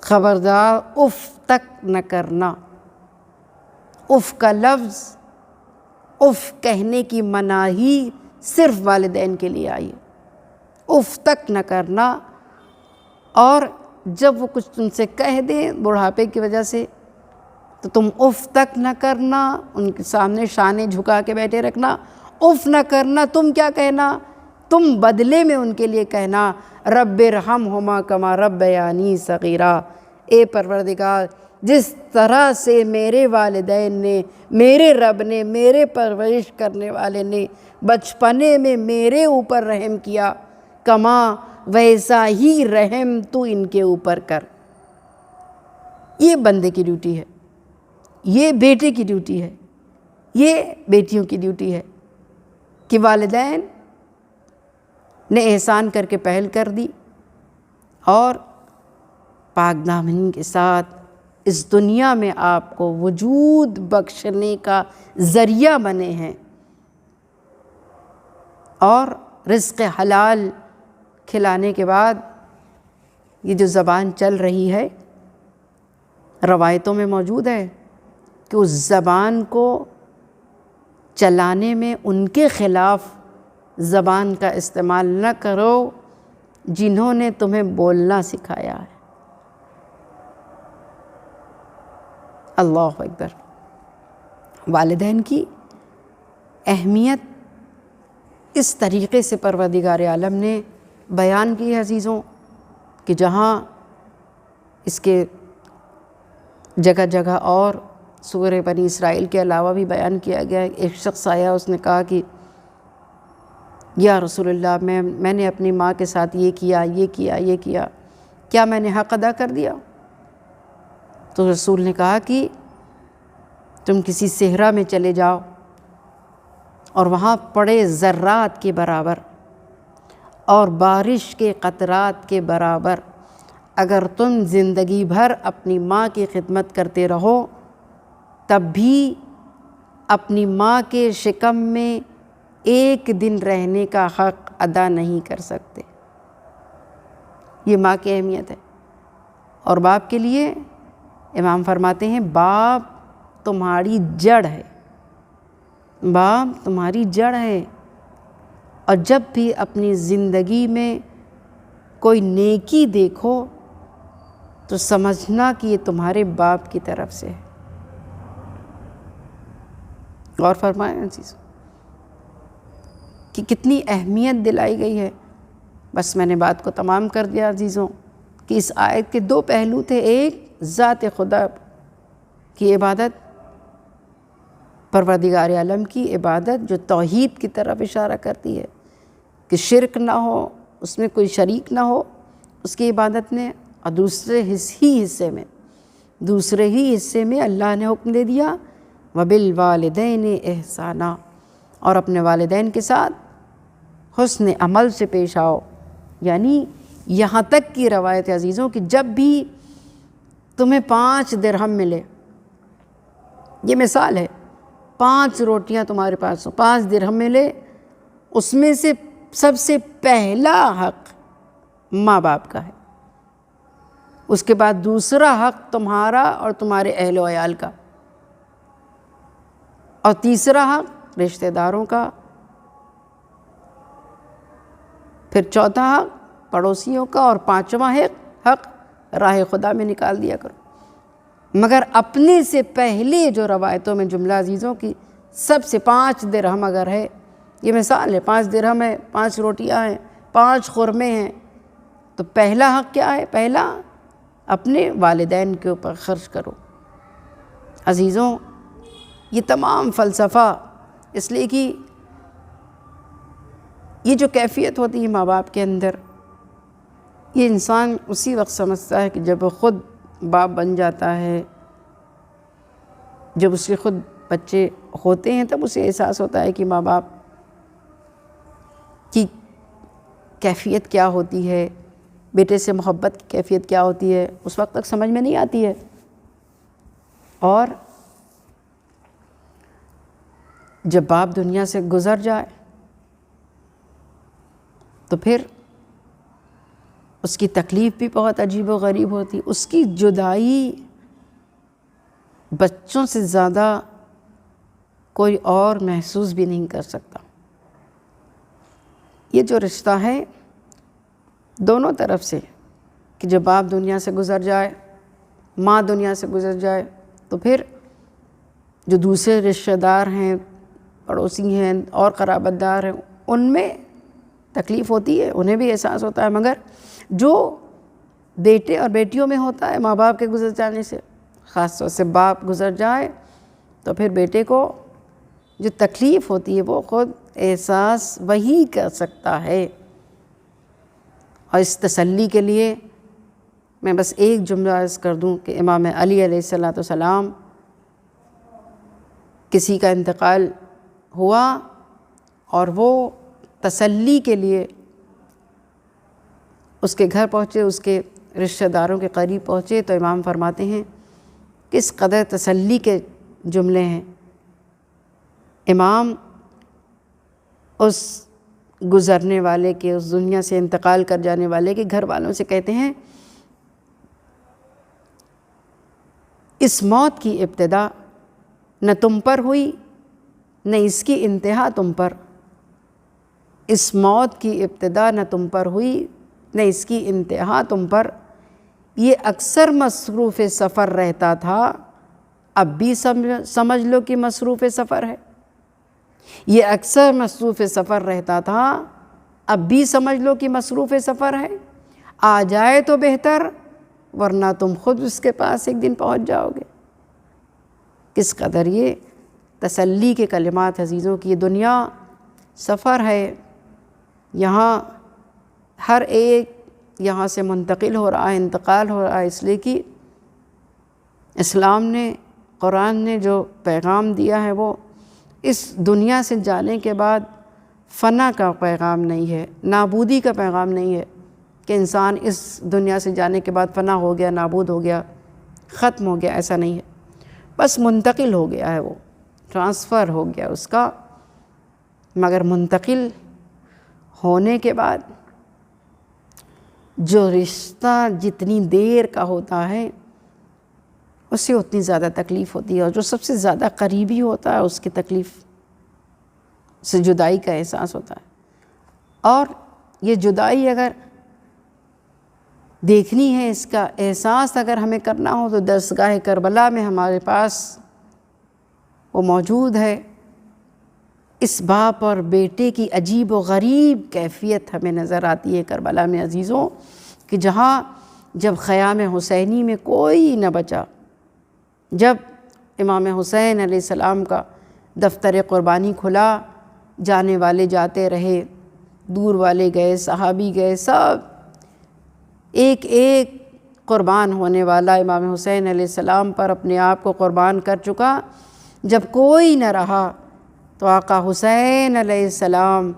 Speaker 3: خبردار اف تک نہ کرنا۔ اف کا لفظ، اف کہنے کی مناہی صرف والدین کے لیے آئی ہے، اف تک نہ کرنا۔ اور جب وہ کچھ تم سے کہہ دیں بڑھاپے کی وجہ سے تو تم اف تک نہ کرنا، ان کے سامنے شانے جھکا کے بیٹھے رکھنا، اف نہ کرنا۔ تم کیا کہنا؟ تم بدلے میں ان کے لیے کہنا رب ارحمہما کما ربیانی صغیرا، اے پروردگار جس طرح سے میرے والدین نے، میرے رب نے، میرے پرورش کرنے والے نے بچپنے میں میرے اوپر رحم کیا، کما ویسا ہی رحم تو ان کے اوپر کر۔ یہ بندے کی ڈیوٹی ہے، یہ بیٹے کی ڈیوٹی ہے، یہ بیٹیوں کی ڈیوٹی ہے کہ والدین نے احسان کر کے پہل کر دی اور پاک دامنی کے ساتھ اس دنیا میں آپ کو وجود بخشنے کا ذریعہ بنے ہیں، اور رزق حلال کھلانے کے بعد یہ جو زبان چل رہی ہے، روایتوں میں موجود ہے کہ اس زبان کو چلانے میں ان کے خلاف زبان کا استعمال نہ کرو جنہوں نے تمہیں بولنا سکھایا ہے۔ اللہ اکبر۔ والدین کی اہمیت اس طریقے سے پروردگار عالم نے بیان کی ہے عزیزوں، کہ جہاں اس کے جگہ جگہ اور سورہ بنی اسرائیل کے علاوہ بھی بیان کیا گیا ہے۔ ایک شخص آیا، اس نے کہا کہ یا رسول اللہ میں نے اپنی ماں کے ساتھ یہ کیا، یہ کیا، یہ کیا، کیا میں نے حق ادا کر دیا؟ تو رسول نے کہا کہ تم کسی صحرا میں چلے جاؤ اور وہاں پڑے ذرات کے برابر اور بارش کے قطرات کے برابر اگر تم زندگی بھر اپنی ماں کی خدمت کرتے رہو تب بھی اپنی ماں کے شکم میں ایک دن رہنے کا حق ادا نہیں کر سکتے۔ یہ ماں کی اہمیت ہے۔ اور باپ کے لیے امام فرماتے ہیں باپ تمہاری جڑ ہے، باپ تمہاری جڑ ہے، اور جب بھی اپنی زندگی میں کوئی نیکی دیکھو تو سمجھنا کہ یہ تمہارے باپ کی طرف سے ہے۔ غور فرمائیں عزیز کہ کتنی اہمیت دلائی گئی ہے۔ بس میں نے بات کو تمام کر دیا عزیزوں کہ اس آیت کے دو پہلو تھے، ایک ذات خدا کی عبادت، پروردگار عالم کی عبادت جو توحید کی طرف اشارہ کرتی ہے کہ شرک نہ ہو، اس میں کوئی شریک نہ ہو اس کی عبادت میں، اور دوسرے ہی حصے میں اللہ نے حکم دے دیا وَبِالْوَالِدَيْنِ إِحْسَانًا، اور اپنے والدین کے ساتھ حسن عمل سے پیش آؤ۔ یعنی یہاں تک کی روایت عزیزوں کہ جب بھی تمہیں 5 درہم ملے، یہ مثال ہے، 5 روٹیاں تمہارے پاس ہوں، 5 درہم ملے، اس میں سے سب سے پہلا حق ماں باپ کا ہے، اس کے بعد دوسرا حق تمہارا اور تمہارے اہل و عیال کا، اور تیسرا حق رشتہ داروں کا، پھر چوتھا حق پڑوسیوں کا، اور 5واں حق راہ خدا میں نکال دیا کرو۔ مگر اپنے سے پہلے جو روایتوں میں جملہ عزیزوں کی سب سے 5 درہم اگر ہے، یہ مثال ہے، 5 درہم ہے، 5 روٹیاں ہیں، 5 خرمے ہیں، تو پہلا حق کیا ہے؟ پہلا اپنے والدین کے اوپر خرچ کرو۔ عزیزوں یہ تمام فلسفہ اس لیے کہ یہ جو کیفیت ہوتی ہے ماں باپ کے اندر، یہ انسان اسی وقت سمجھتا ہے کہ جب وہ خود باپ بن جاتا ہے، جب اس کے خود بچے ہوتے ہیں تب اسے احساس ہوتا ہے کہ ماں باپ کی کیفیت کیا ہوتی ہے، بیٹے سے محبت کی کیفیت کیا ہوتی ہے، اس وقت تک سمجھ میں نہیں آتی ہے۔ اور جب باپ دنیا سے گزر جائے تو پھر اس کی تکلیف بھی بہت عجیب و غریب ہوتی. اس کی جدائی بچوں سے زیادہ کوئی اور محسوس بھی نہیں کر سکتا. یہ جو رشتہ ہے دونوں طرف سے کہ جب باپ دنیا سے گزر جائے، ماں دنیا سے گزر جائے، تو پھر جو دوسرے رشتہ دار ہیں، پڑوسی ہیں اور قرابت دار ہیں، ان میں تکلیف ہوتی ہے، انہیں بھی احساس ہوتا ہے. مگر جو بیٹے اور بیٹیوں میں ہوتا ہے ماں باپ کے گزر جانے سے، خاص طور سے باپ گزر جائے تو پھر بیٹے کو جو تکلیف ہوتی ہے وہ خود احساس وہی کر سکتا ہے. اور اس تسلی کے لیے میں بس ایک جملہ عرض کر دوں کہ امام علی علیہ السلام کسی کا انتقال ہوا اور وہ تسلی کے لیے اس کے گھر پہنچے، اس کے رشتہ داروں کے قریب پہنچے، تو امام فرماتے ہیں کس قدر تسلی کے جملے ہیں. امام اس گزرنے والے کے، اس دنیا سے انتقال کر جانے والے کے گھر والوں سے کہتے ہیں اس موت کی ابتدا نہ تم پر ہوئی نہ اس کی انتہا تم پر. اس موت کی ابتدا نہ تم پر ہوئی نہ اس کی انتہا تم پر. یہ اکثر مصروف سفر رہتا تھا، اب بھی سمجھ لو کہ مصروف سفر ہے. یہ اکثر مصروف سفر رہتا تھا، اب بھی سمجھ لو کہ مصروف سفر ہے. آ جائے تو بہتر، ورنہ تم خود اس کے پاس ایک دن پہنچ جاؤ گے. کس قدر یہ تسلی کے کلمات عزیزوں کی. یہ دنیا سفر ہے، یہاں ہر ایک یہاں سے منتقل ہو رہا ہے، انتقال ہو رہا ہے، اس لیے کہ اسلام نے، قرآن نے جو پیغام دیا ہے وہ اس دنیا سے جانے کے بعد فنا کا پیغام نہیں ہے، نابودی کا پیغام نہیں ہے کہ انسان اس دنیا سے جانے کے بعد فنا ہو گیا، نابود ہو گیا، ختم ہو گیا. ایسا نہیں ہے، بس منتقل ہو گیا ہے، وہ ٹرانسفر ہو گیا اس کا. مگر منتقل ہونے کے بعد جو رشتہ جتنی دیر کا ہوتا ہے اس سے اتنی زیادہ تکلیف ہوتی ہے، اور جو سب سے زیادہ قریبی ہوتا ہے اس کی تکلیف سے جدائی کا احساس ہوتا ہے. اور یہ جدائی اگر دیکھنی ہے، اس کا احساس اگر ہمیں کرنا ہو تو درسگاہ کربلا میں ہمارے پاس وہ موجود ہے. اس باپ اور بیٹے کی عجیب و غریب کیفیت ہمیں نظر آتی ہے کربلا میں عزیزوں، کہ جہاں جب خیام حسینی میں کوئی نہ بچا، جب امام حسین علیہ السلام کا دفتر قربانی کھلا، جانے والے جاتے رہے، دور والے گئے، صحابی گئے، سب ایک ایک قربان ہونے والا امام حسین علیہ السلام پر اپنے آپ کو قربان کر چکا. جب کوئی نہ رہا تو آقا حسین علیہ السلام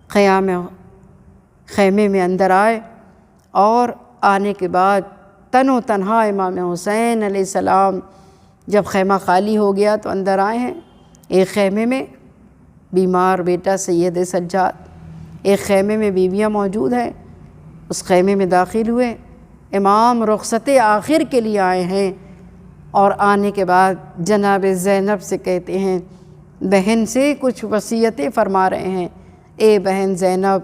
Speaker 3: خیمے میں اندر آئے، اور آنے کے بعد تن و تنہا امام حسین علیہ السلام جب خیمہ خالی ہو گیا تو اندر آئے ہیں. ایک خیمے میں بیمار بیٹا سید سجاد، ایک خیمے میں بیویاں موجود ہیں، اس خیمے میں داخل ہوئے. امام رخصت آخر کے لیے آئے ہیں، اور آنے کے بعد جناب زینب سے کہتے ہیں، بہن سے کچھ وصیتیں فرما رہے ہیں. اے بہن زینب،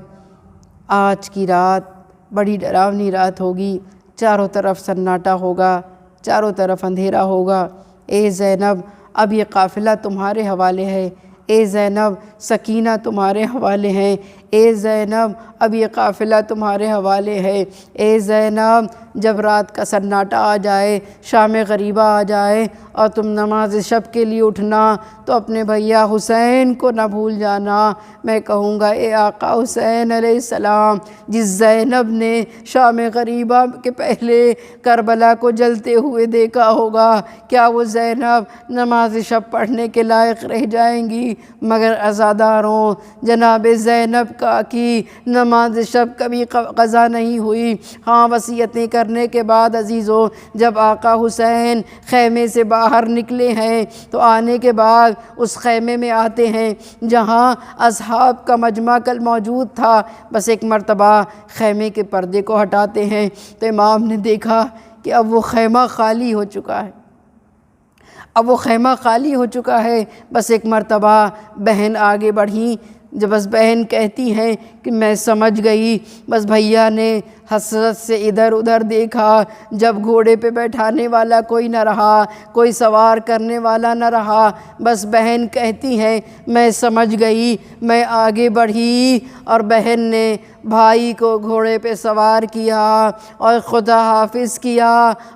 Speaker 3: آج کی رات بڑی ڈراؤنی رات ہوگی، چاروں طرف سناٹا ہوگا، چاروں طرف اندھیرا ہوگا. اے زینب، اب یہ قافلہ تمہارے حوالے ہے. اے زینب، سکینہ تمہارے حوالے ہیں. اے زینب، اب یہ قافلہ تمہارے حوالے ہے. اے زینب، جب رات کا سناٹا آ جائے، شام غریبہ آ جائے اور تم نماز شب کے لیے اٹھنا تو اپنے بھیا حسین کو نہ بھول جانا. میں کہوں گا اے آقا حسین علیہ السلام، جس زینب نے شام غریبہ کے پہلے کربلا کو جلتے ہوئے دیکھا ہوگا، کیا وہ زینب نماز شب پڑھنے کے لائق رہ جائیں گی؟ مگر عزاداروں، جناب زینب کا کی نماز شب کبھی قضا نہیں ہوئی. ہاں، وصیتیں کرنے کے بعد عزیزوں، جب آقا حسین خیمے سے باہر باہر نکلے ہیں تو آنے کے بعد اس خیمے میں آتے ہیں جہاں اصحاب کا مجمع کل موجود تھا۔ بس ایک مرتبہ خیمے کے پردے کو ہٹاتے ہیں تو امام نے دیکھا کہ اب وہ خیمہ خالی ہو چکا ہے، اب وہ خیمہ خالی ہو چکا ہے۔ بس ایک مرتبہ بہن آگے بڑھیں، جب بس بہن کہتی ہیں کہ میں سمجھ گئی۔ بس بھیا نے حسرت سے ادھر ادھر دیکھا، جب گھوڑے پہ بیٹھانے والا کوئی نہ رہا، کوئی سوار کرنے والا نہ رہا، بس بہن کہتی ہیں میں سمجھ گئی۔ میں آگے بڑھی اور بہن نے بھائی کو گھوڑے پہ سوار کیا اور خدا حافظ کیا۔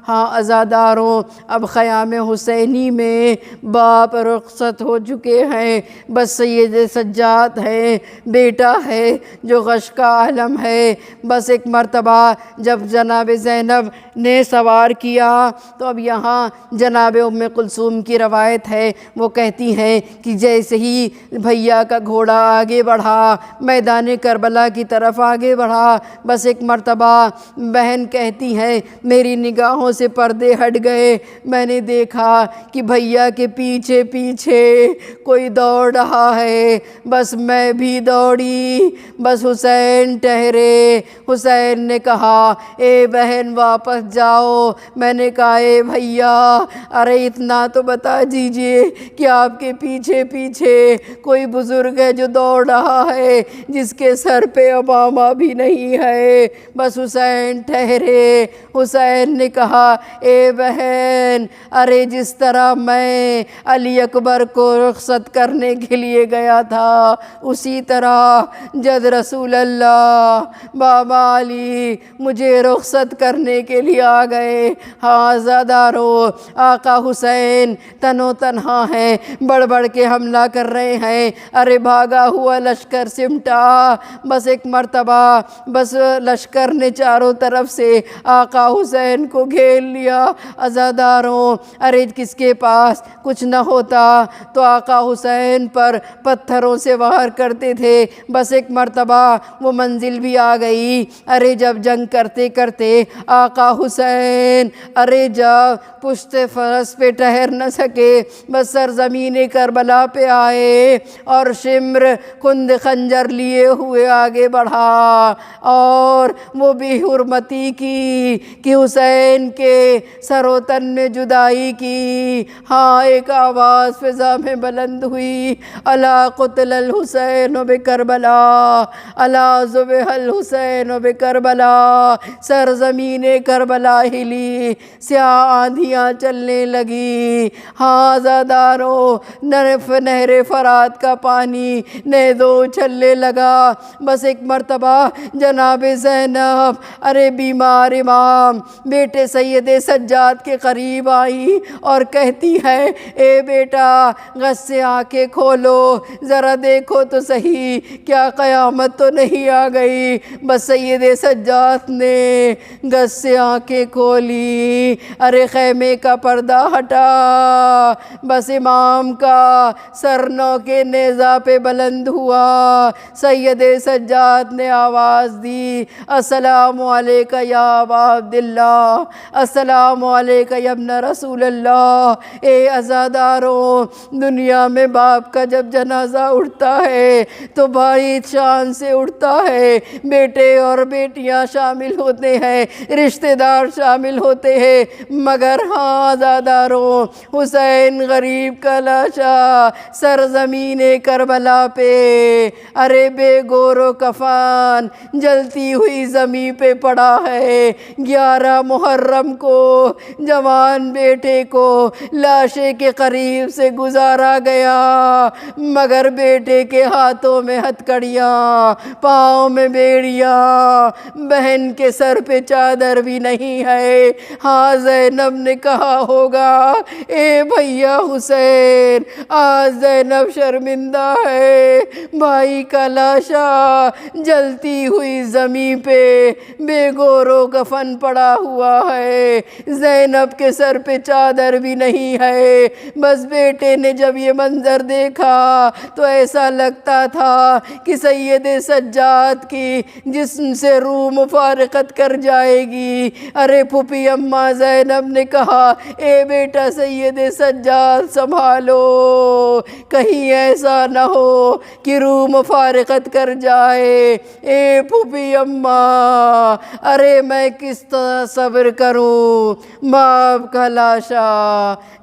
Speaker 3: ہاں عزاداروں، اب خیام حسینی میں باپ رخصت ہو چکے ہیں، بس سید سجاد ہے، بیٹا ہے جو غش کا عالم ہے۔ بس ایک مرتبہ جب جناب زینب نے سوار کیا تو اب یہاں جناب ام کلثوم کی روایت ہے، وہ کہتی ہیں کہ جیسے ہی بھیا کا گھوڑا آگے بڑھا، میدان کربلا کی طرف آگے بڑھا، بس ایک مرتبہ بہن کہتی ہیں میری نگاہوں سے پردے ہٹ گئے، میں نے دیکھا کہ بھیا کے پیچھے پیچھے کوئی دوڑ رہا ہے۔ بس میں بھی دوڑی، بس حسین ٹھہرے۔ حسین نے کہا اے بہن واپس جاؤ۔ میں نے کہا اے بھیا ارے اتنا تو بتا دیجئے کہ آپ کے پیچھے پیچھے کوئی بزرگ ہے جو دوڑ رہا ہے جس کے سر پہ امامہ بھی نہیں ہے۔ بس حسین ٹھہرے۔ حسین نے کہا اے بہن ارے جس طرح میں علی اکبر کو رخصت کرنے کے لیے گیا تھا اسی طرح جد رسول اللہ بابا علی مجھے رخصت کرنے کے لیے آ گئے۔ ہاں عزادارو، آقا حسین تنو تنہا ہیں، بڑھ بڑھ کے حملہ کر رہے ہیں۔ ارے بھاگا ہوا لشکر سمٹا۔ بس ایک مرتبہ بس لشکر نے چاروں طرف سے آقا حسین کو گھیر لیا۔ عزاداروں، ارے کس کے پاس کچھ نہ ہوتا تو آقا حسین پر پتھروں سے وار کرتے تھے۔ بس ایک مرتبہ وہ منزل بھی آ گئی۔ ارے جب جنگ کرتے کرتے آقا حسین ارے جب پشت فرس پہ ٹھہر نہ سکے، بس سرزمین کربلا پہ آئے اور شمر کند خنجر لیے ہوئے آگے بڑھا اور وہ بھی حرمتی کی کہ حسین کے سر و تن میں جدائی کی۔ ہاں ایک آواز فضا میں بلند ہوئی، الا قتل الحسین بکربلا، الا ذبح الحسین بکربلا۔ سرزمین کربلا ہلی، سیاہ آندھیاں چلنے لگی۔ ہاں عزاداروں، نہر فرات کا پانی نیزو اچھلنے لگا۔ بس ایک مرتبہ جناب زینب ارے بیمار امام بیٹے سید سجاد کے قریب آئی اور کہتی ہے اے بیٹا غش سے آنکھیں کھولو، ذرا دیکھو تو صحیح کیا قیامت تو نہیں آ گئی۔ بس سید سجاد نے غش سے آنکھیں کھولی، ارے خیمے کا پردہ ہٹا، بس امام کا سر نو کے نیزہ پہ بلند ہوا۔ سید سجاد نے آواز دی السلام علیکہ یا ابا عبداللہ، السلام علیکہ یا ابن رسول اللہ۔ اے عزاداروں، دنیا میں باپ کا جب جنازہ اٹھتا ہے تو بڑی شان سے اٹھتا ہے، بیٹے اور بیٹیاں شامل ہوتے ہیں، رشتہ دار شامل ہوتے ہیں، مگر ہاں عزاداروں حسین غریب کا لاشا سرزمین کربلا پہ ارے بے گور و کفن جلتی ہوئی زمین پہ پڑا ہے۔ 11 محرم کو جوان بیٹے کو لاشے کے قریب سے گزارا گیا، مگر بیٹے کے ہاتھوں میں ہتھکڑیاں، پاؤں میں بیڑیاں، بہن کے سر پہ چادر بھی نہیں ہے۔ ہاں زینب نے کہا ہوگا اے بھیا حسین، آج زینب شرمندہ ہے، بھائی کا لاشا جلتی ہوئی زمین پہ بے گور و کفن پڑا ہوا ہے، زینب کے سر پہ چادر بھی نہیں ہے۔ بس بیٹے نے جب یہ منظر دیکھا تو ایسا لگتا تھا کہ سید سجاد کی جسم سے روح مفارقت کر جائے گی۔ ارے پھوپھی اماں زینب نے کہا اے بیٹا سید سجاد سنبھالو، کہیں ایسا نہ ہو کہ روح مفارقت کر جائے۔ اے پھوپھی اماں، ارے میں کس طرح صبر کروں، باپ کا لاشا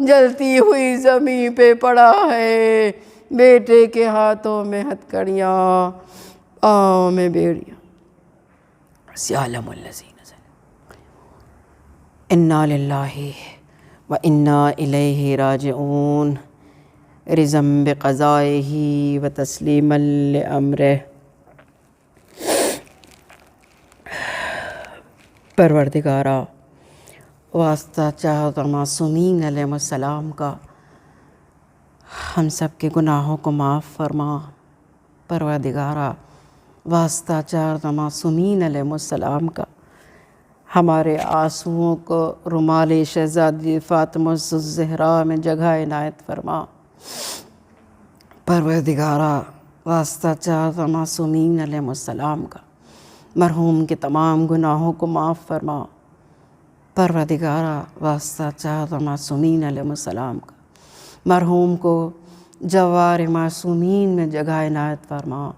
Speaker 3: جلتی ہوئی زمین پہ پڑا ہے، بیٹے کے ہاتھوں میں ہتھکڑیاں، پاؤں میں بیڑیاں۔ سیعلم الذین انا للہ و انا الیہ راجعون، رضا بقضائہ و تسلیما لامرہ۔ پروردگارا، واسطہ چاہتا معصومین علیہ السلام کا ہم سب کے گناہوں کو معاف فرما۔ پروردگارا، واسطہ چاہتا معصومین علیہ السلام کا ہمارے آنسوؤں کو رومال شہزادی فاطمہ الزہرا میں جگہ عنایت فرما۔ پروردگارا، واسطہ چاہتا معصومین علیہ السلام کا مرحوم کے تمام گناہوں کو معاف فرما۔ پروردگارا، واسطہ چاہتا معصومین علیہ السلام کا مرحوم کو جوار معصومین میں جگہ عنایت فرما۔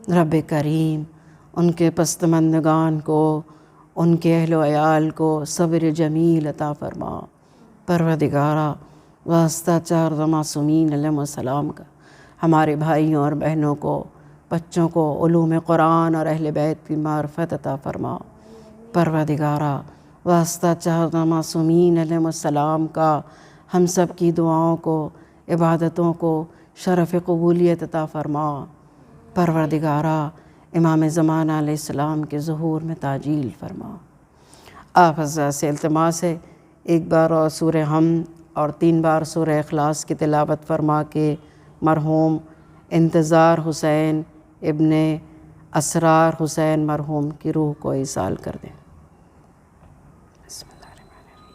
Speaker 3: رب کریم، ان کے پسماندگان کو، ان کے اہل و عیال کو صبر جمیل عطا فرما۔ پروردگارا، واسطہ چاہتا معصومین علیہ السلام کا ہمارے بھائیوں اور بہنوں کو، بچوں کو علوم قرآن اور اہل بیت کی معرفت عطا فرما۔ پروردگارا، واسطہ چاہتا معصومین علیہ السلام کا ہم سب کی دعاؤں کو، عبادتوں کو شرف قبولیت عطا فرما۔ پروردگارا، امام زمانہ علیہ السلام کے ظہور میں تعجیل فرما۔ آپ حضرات سے التماس ہے ایک بار اور سورہ حمد اور 3 بار سورہ اخلاص کی تلاوت فرما کے مرحوم انتظار حسین ابن اسرار حسین مرحوم کی روح کو ایصال کر دیں۔ بسم اللہ الرحمن الرحیم۔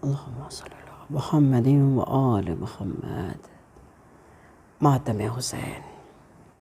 Speaker 3: اللہم صلی اللہ محمد و آل محمد۔ ماتم حسین۔